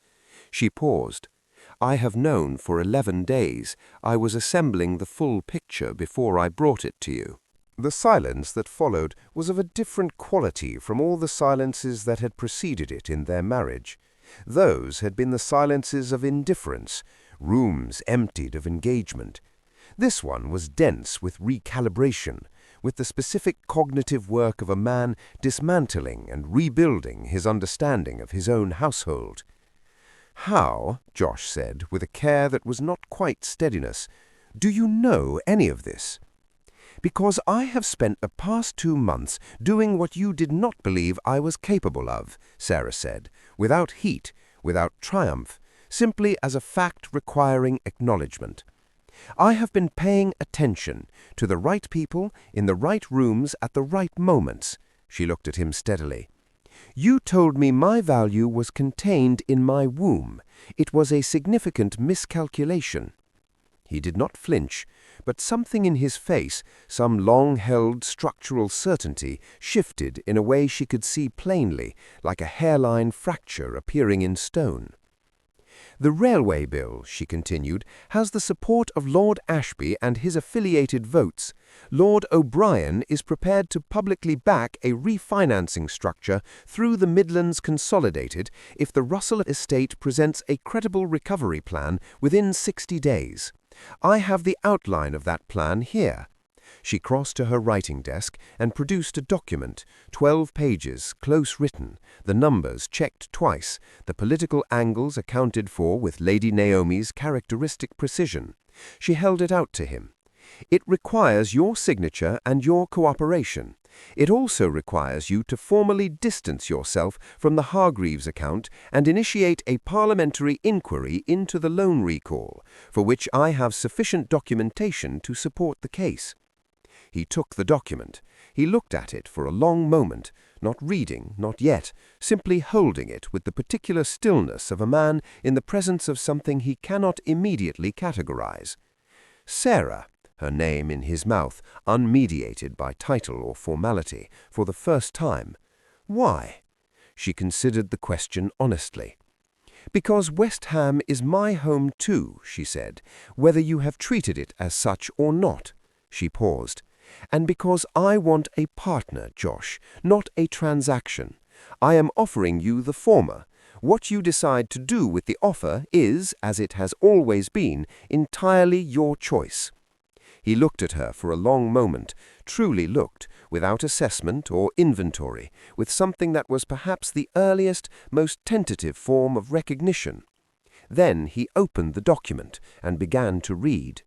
[SPEAKER 2] She paused. I have known for 11 days. I was assembling the full picture before I brought it to you.
[SPEAKER 4] The silence that followed was of a different quality from all the silences that had preceded it in their marriage. Those had been the silences of indifference, rooms emptied of engagement. This one was dense with recalibration, with the specific cognitive work of a man dismantling and rebuilding his understanding of his own household. "How," Josh said, with a care that was not quite steadiness, "do you know any of this?" "Because I have spent the past 2 months doing what you did not believe I was capable of," Sarah said, without heat, without triumph, simply as a fact requiring acknowledgement. "I have been paying attention to the right people in the right rooms at the right moments." She looked at him steadily. "You told me my value was contained in my womb. It was a significant miscalculation." He did not flinch, but something in his face, some long-held structural certainty, shifted in a way she could see plainly, like a hairline fracture appearing in stone. "The railway bill," she continued, "has the support of Lord Ashby and his affiliated votes. Lord O'Brien is prepared to publicly back a refinancing structure through the Midlands Consolidated if the Russell estate presents a credible recovery plan within 60 days. I have the outline of that plan here." She crossed to her writing desk and produced a document, 12 pages, close written, the numbers checked twice, the political angles accounted for with Lady Naomi's characteristic precision. She held it out to him. "It requires your signature and your cooperation. It also requires you to formally distance yourself from the Hargreaves account and initiate a parliamentary inquiry into the loan recall, for which I have sufficient documentation to support the case." He took the document. He looked at it for a long moment, not reading, not yet, simply holding it with the particular stillness of a man in the presence of something he cannot immediately categorize. Sarah, her name in his mouth, unmediated by title or formality, for the first time. Why? She considered the question honestly. "Because West Ham is my home too," she said, "whether you have treated it as such or not." She paused. "And because I want a partner, Josh, not a transaction. I am offering you the former. What you decide to do with the offer is, as it has always been, entirely your choice." He looked at her for a long moment, truly looked, without assessment or inventory, with something that was perhaps the earliest, most tentative form of recognition. Then he opened the document and began to read.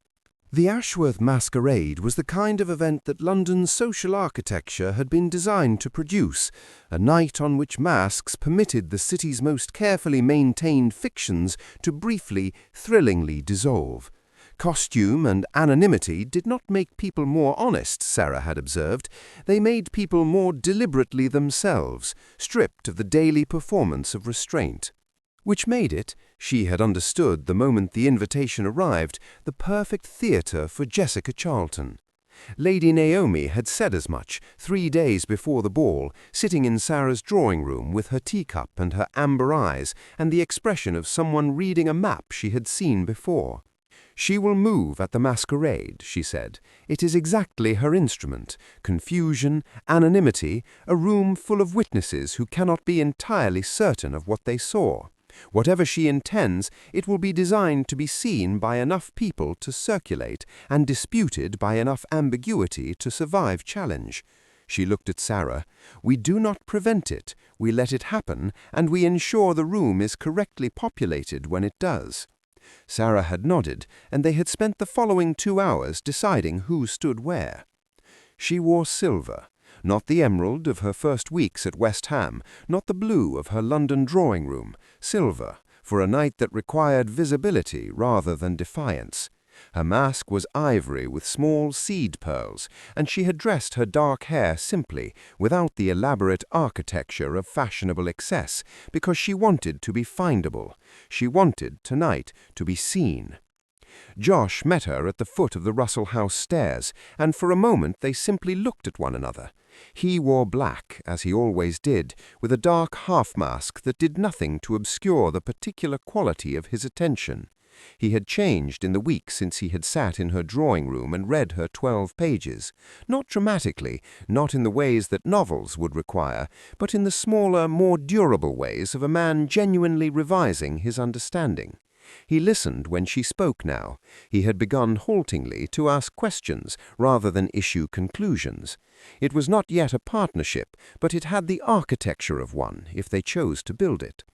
[SPEAKER 4] "The Ashworth Masquerade was the kind of event that London's social architecture had been designed to produce, a night on which masks permitted the city's most carefully maintained fictions to briefly, thrillingly dissolve. Costume and anonymity did not make people more honest, Sarah had observed. They made people more deliberately themselves, stripped of the daily performance of restraint. Which made it, she had understood the moment the invitation arrived, the perfect theatre for Jessica Charlton. Lady Naomi had said as much 3 days before the ball, sitting in Sarah's drawing room with her teacup and her amber eyes and the expression of someone reading a map she had seen before. "She will move at the masquerade," she said. "It is exactly her instrument. Confusion, anonymity, a room full of witnesses who cannot be entirely certain of what they saw. Whatever she intends, it will be designed to be seen by enough people to circulate and disputed by enough ambiguity to survive challenge." She looked at Sarah. "We do not prevent it. We let it happen, and we ensure the room is correctly populated when it does." Sarah had nodded, and they had spent the following 2 hours deciding who stood where. She wore silver, not the emerald of her first weeks at West Ham, not the blue of her London drawing-room, silver, for a night that required visibility rather than defiance.
[SPEAKER 2] Her mask was ivory with small seed pearls, and she had dressed her dark hair simply, without the elaborate architecture of fashionable excess, because she wanted to be findable. She wanted, tonight, to be seen. Josh met her at the foot of the Russell House stairs, and for a moment they simply looked at one another. He wore black, as he always did, with a dark half-mask that did nothing to obscure the particular quality of his attention. He had changed in the week since he had sat in her drawing-room and read her 12 pages, not dramatically, not in the ways that novels would require, but in the smaller, more durable ways of a man genuinely revising his understanding. He listened when she spoke now. He had begun haltingly to ask questions rather than issue conclusions. It was not yet a partnership, but it had the architecture of one, if they chose to build it.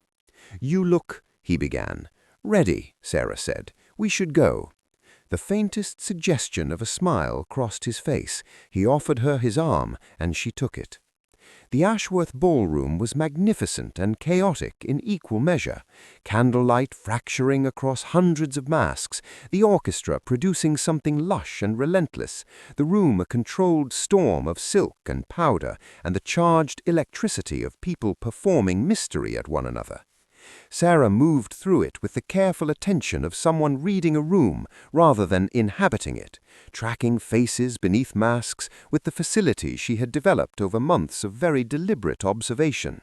[SPEAKER 2] "You look," he began. "Ready," Sarah said. "We should go." The faintest suggestion of a smile crossed his face. He offered her his arm, and she took it. The Ashworth ballroom was magnificent and chaotic in equal measure, candlelight fracturing across hundreds of masks, the orchestra producing something lush and relentless, the room a controlled storm of silk and powder, and the charged electricity of people performing mystery at one another. Sarah moved through it with the careful attention of someone reading a room rather than inhabiting it, tracking faces beneath masks with the facility she had developed over months of very deliberate observation.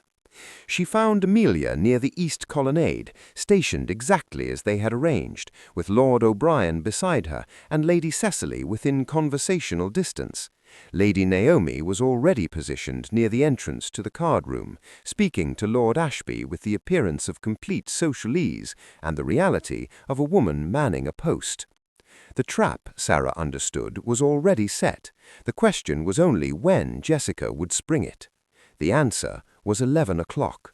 [SPEAKER 2] She found Amelia near the East Colonnade, stationed exactly as they had arranged, with Lord O'Brien beside her and Lady Cecily within conversational distance. Lady Naomi was already positioned near the entrance to the card-room, speaking to Lord Ashby with the appearance of complete social ease and the reality of a woman manning a post. The trap, Sarah understood, was already set. The question was only when Jessica would spring it. The answer was 11 o'clock.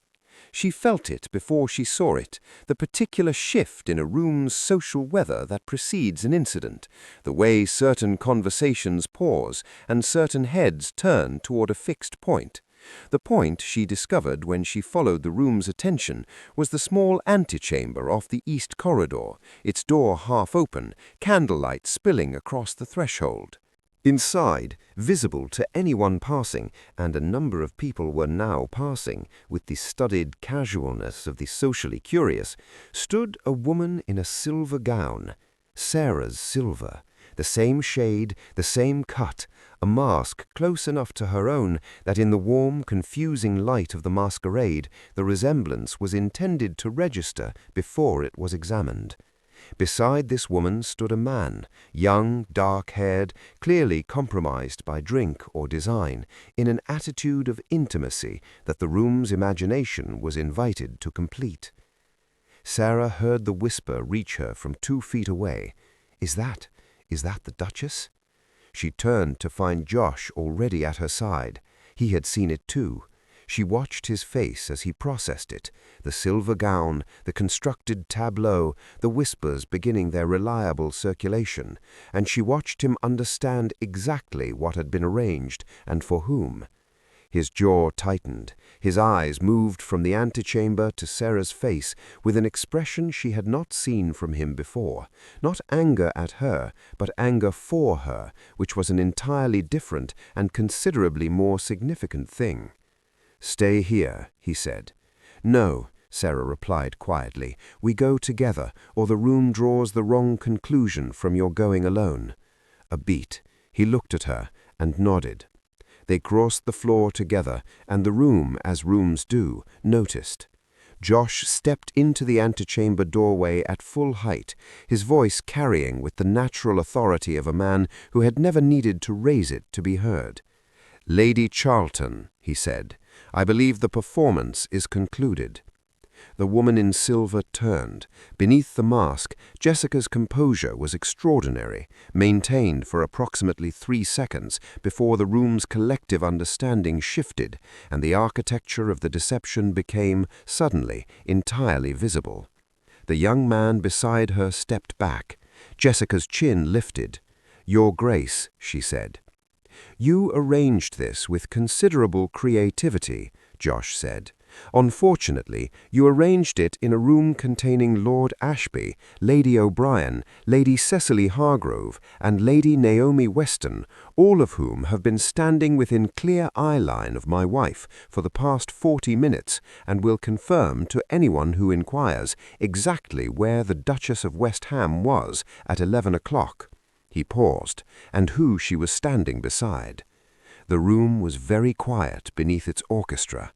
[SPEAKER 2] She felt it before she saw it, the particular shift in a room's social weather that precedes an incident, the way certain conversations pause and certain heads turn toward a fixed point. The point, she discovered when she followed the room's attention, was the small antechamber off the east corridor, its door half open, candlelight spilling across the threshold. Inside, visible to anyone passing, and a number of people were now passing, with the studied casualness of the socially curious, stood a woman in a silver gown, Sarah's silver, the same shade, the same cut, a mask close enough to her own that in the warm, confusing light of the masquerade the resemblance was intended to register before it was examined. Beside this woman stood a man, young, dark-haired, clearly compromised by drink or design, in an attitude of intimacy that the room's imagination was invited to complete. Sarah heard the whisper reach her from 2 feet away. Is that the Duchess?" She turned to find Josh already at her side. He had seen it too. She watched his face as he processed it, the silver gown, the constructed tableau, the whispers beginning their reliable circulation, and she watched him understand exactly what had been arranged and for whom. His jaw tightened. His eyes moved from the antechamber to Sarah's face with an expression she had not seen from him before, not anger at her, but anger for her, which was an entirely different and considerably more significant thing. "Stay here," he said. "No," Sarah replied quietly. "We go together, or the room draws the wrong conclusion from your going alone." A beat. He looked at her and nodded. They crossed the floor together, and the room, as rooms do, noticed. Josh stepped into the antechamber doorway at full height, his voice carrying with the natural authority of a man who had never needed to raise it to be heard. "Lady Charlton," he said, "I believe the performance is concluded." The woman in silver turned. Beneath the mask, Jessica's composure was extraordinary, maintained for approximately 3 seconds before the room's collective understanding shifted, and the architecture of the deception became, suddenly, entirely visible. The young man beside her stepped back. Jessica's chin lifted. "Your Grace," she said. "You arranged this with considerable creativity," Josh said. Unfortunately, you arranged it in a room containing Lord Ashby, Lady O'Brien, Lady Cecily Hargrove, and Lady Naomi Weston, all of whom have been standing within clear eye line of my wife for the past 40 minutes, and will confirm to anyone who inquires exactly where the Duchess of West Ham was at 11 o'clock. He paused, and who she was standing beside. The room was very quiet beneath its orchestra.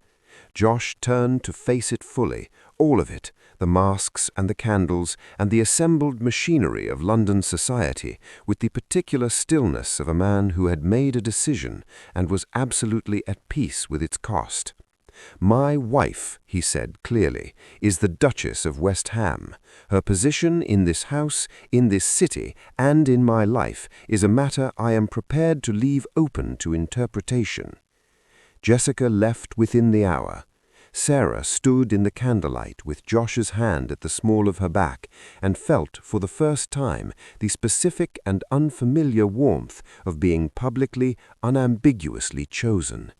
[SPEAKER 2] Josh turned to face it fully, all of it, the masks and the candles and the assembled machinery of London society, with the particular stillness of a man who had made a decision and was absolutely at peace with its cost. "My wife," he said clearly, "is the Duchess of West Ham. Her position in this house, in this city, and in my life is a matter I am prepared to leave open to interpretation." Jessica left within the hour. Sarah stood in the candlelight with Josh's hand at the small of her back and felt for the first time the specific and unfamiliar warmth of being publicly, unambiguously chosen.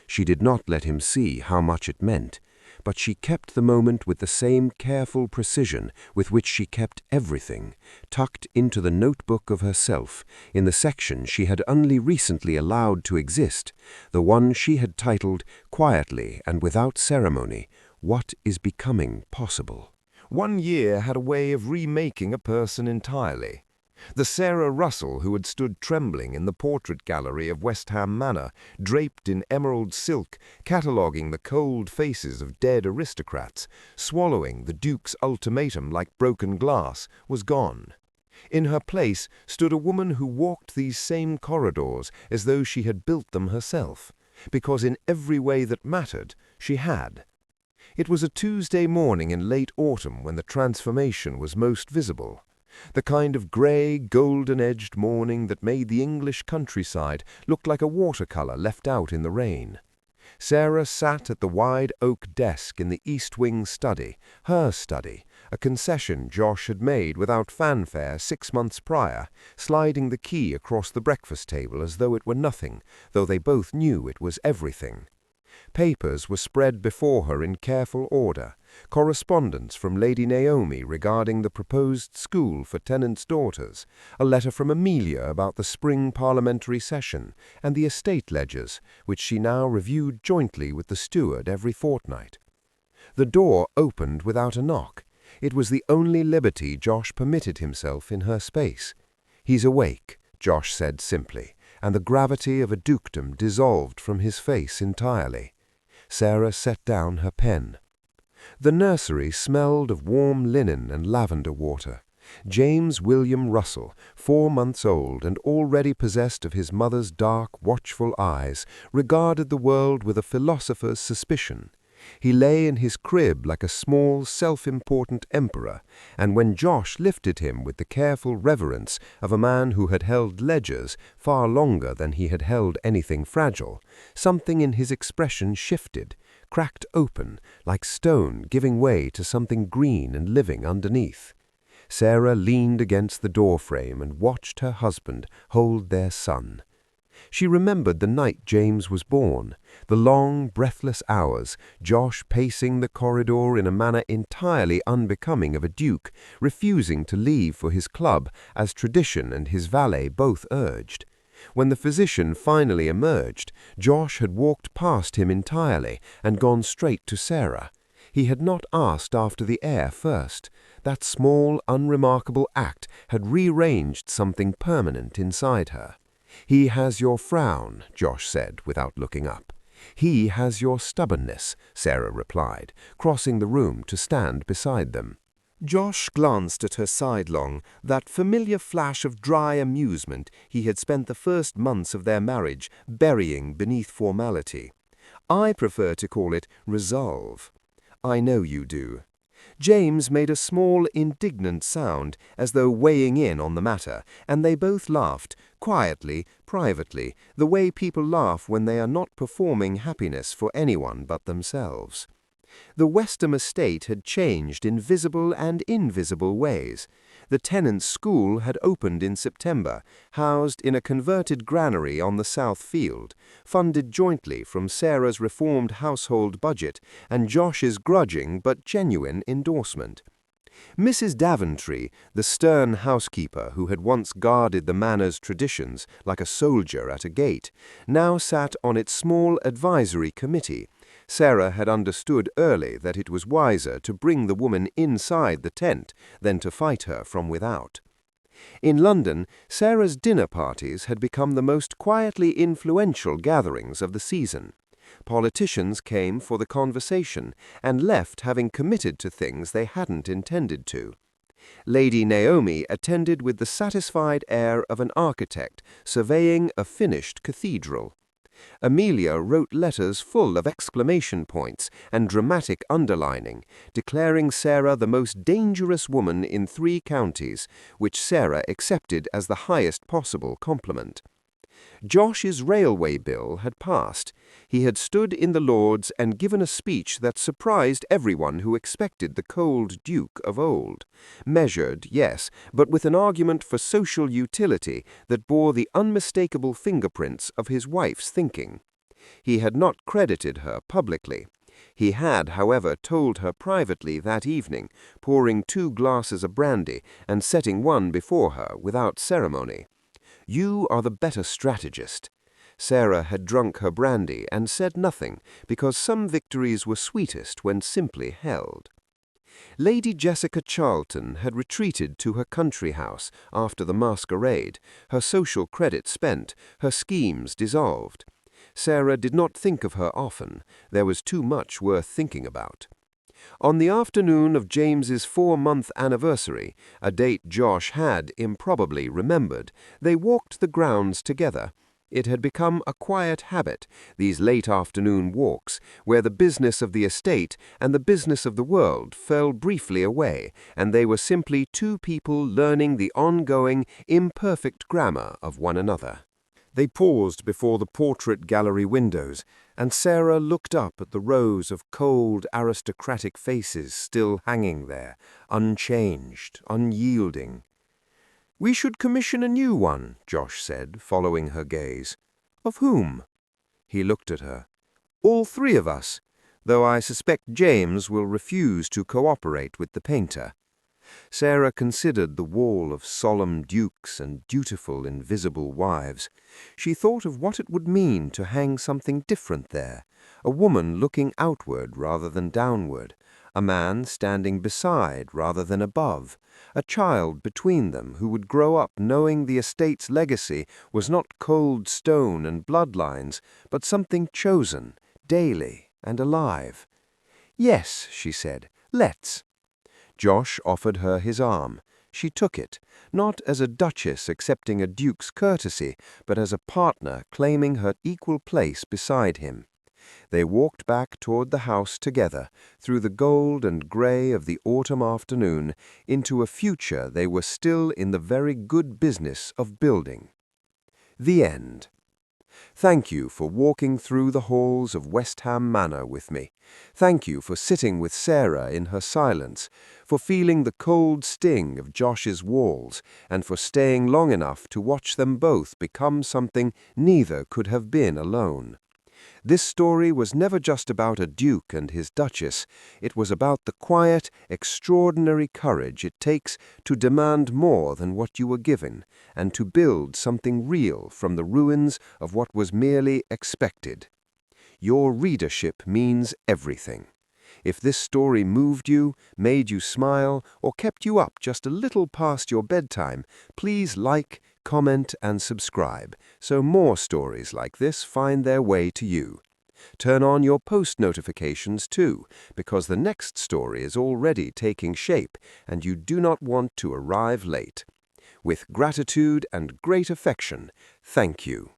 [SPEAKER 2] She did not let him see how much it meant, but she kept the moment with the same careful precision with which she kept everything, tucked into the notebook of herself, in the section she had only recently allowed to exist, the one she had titled, quietly and without ceremony, "What is Becoming Possible?"
[SPEAKER 4] 1 year had a way of remaking a person entirely. The Sarah Russell who had stood trembling in the portrait gallery of West Ham Manor, draped in emerald silk, cataloguing the cold faces of dead aristocrats, swallowing the Duke's ultimatum like broken glass, was gone. In her place stood a woman who walked these same corridors as though she had built them herself, because in every way that mattered, she had. It was a Tuesday morning in late autumn when the transformation was most visible. The kind of grey, golden-edged morning that made the English countryside look like a watercolor left out in the rain. Sarah sat at the wide oak desk in the East Wing study, her study, a concession Josh had made without fanfare 6 months prior, sliding the key across the breakfast table as though it were nothing, though they both knew it was everything. Papers were spread before her in careful order, correspondence from Lady Naomi regarding the proposed school for tenants' daughters, a letter from Amelia about the spring parliamentary session, and the estate ledgers, which she now reviewed jointly with the steward every fortnight. The door opened without a knock. It was the only liberty Josh permitted himself in her space. "He's awake," Josh said simply, and the gravity of a dukedom dissolved from his face entirely. Sarah set down her pen. The nursery smelled of warm linen and lavender water. James William Russell, 4 months old and already possessed of his mother's dark, watchful eyes, regarded the world with a philosopher's suspicion. He lay in his crib like a small, self-important emperor, and when Josh lifted him with the careful reverence of a man who had held ledgers far longer than he had held anything fragile, something in his expression shifted, cracked open, like stone giving way to something green and living underneath. Sarah leaned against the doorframe and watched her husband hold their son. She remembered the night James was born, the long, breathless hours, Josh pacing the corridor in a manner entirely unbecoming of a duke, refusing to leave for his club as tradition and his valet both urged. When the physician finally emerged, Josh had walked past him entirely and gone straight to Sarah. He had not asked after the air first. That small, unremarkable act had rearranged something permanent inside her. "He has your frown," Josh said without looking up. "He has your stubbornness," Sarah replied, crossing the room to stand beside them. Josh glanced at her sidelong, that familiar flash of dry amusement he had spent the first months of their marriage burying beneath formality. "I prefer to call it resolve." "I know you do." James made a small, indignant sound, as though weighing in on the matter, and they both laughed, quietly, privately, the way people laugh when they are not performing happiness for anyone but themselves.
[SPEAKER 2] The Westham estate had changed in visible and invisible ways. The tenants' school had opened in September, housed in a converted granary on the south field, funded jointly from Sarah's reformed household budget and Josh's grudging but genuine endorsement. Mrs. Daventry, the stern housekeeper who had once guarded the manor's traditions like a soldier at a gate, now sat on its small advisory committee. Sarah had understood early that it was wiser to bring the woman inside the tent than to fight her from without. In London, Sarah's dinner parties had become the most quietly influential gatherings of the season. Politicians came for the conversation and left having committed to things they hadn't intended to. Lady Naomi attended with the satisfied air of an architect surveying a finished cathedral. Amelia wrote letters full of exclamation points and dramatic underlining, declaring Sarah the most dangerous woman in 3 counties, which Sarah accepted as the highest possible compliment. Josh's railway bill had passed. He had stood in the Lords and given a speech that surprised everyone who expected the cold Duke of old. Measured, yes, but with an argument for social utility that bore the unmistakable fingerprints of his wife's thinking. He had not credited her publicly. He had, however, told her privately that evening, pouring 2 glasses of brandy and setting one before her without ceremony. "You are the better strategist." Sarah had drunk her brandy and said nothing, because some victories were sweetest when simply held. Lady Jessica Charlton had retreated to her country house after the masquerade, her social credit spent, her schemes dissolved. Sarah did not think of her often. There was too much worth thinking about. On the afternoon of James's 4-month anniversary, a date Josh had improbably remembered, they walked the grounds together. It had become a quiet habit, these late afternoon walks, where the business of the estate and the business of the world fell briefly away, and they were simply 2 people learning the ongoing, imperfect grammar of one another. They paused before the portrait gallery windows, and Sarah looked up at the rows of cold, aristocratic faces still hanging there, unchanged, unyielding. "We should commission a new one," Josh said, following her gaze. "Of whom?" He looked at her. "All 3 of us, though I suspect James will refuse to cooperate with the painter." Sarah considered the wall of solemn dukes and dutiful invisible wives. She thought of what it would mean to hang something different there, a woman looking outward rather than downward, a man standing beside rather than above, a child between them who would grow up knowing the estate's legacy was not cold stone and bloodlines, but something chosen, daily and alive. "Yes," she said, "let's." Josh offered her his arm. She took it, not as a duchess accepting a duke's courtesy, but as a partner claiming her equal place beside him. They walked back toward the house together, through the gold and gray of the autumn afternoon, into a future they were still in the very good business of building. The end. Thank you for walking through the halls of Westham Manor with me. Thank you for sitting with Sarah in her silence, for feeling the cold sting of Josh's walls, and for staying long enough to watch them both become something neither could have been alone. This story was never just about a duke and his duchess. It was about the quiet, extraordinary courage it takes to demand more than what you were given, and to build something real from the ruins of what was merely expected. Your readership means everything. If this story moved you, made you smile, or kept you up just a little past your bedtime, please like, comment, and subscribe, so more stories like this find their way to you. Turn on your post notifications too, because the next story is already taking shape, and you do not want to arrive late. With gratitude and great affection, thank you.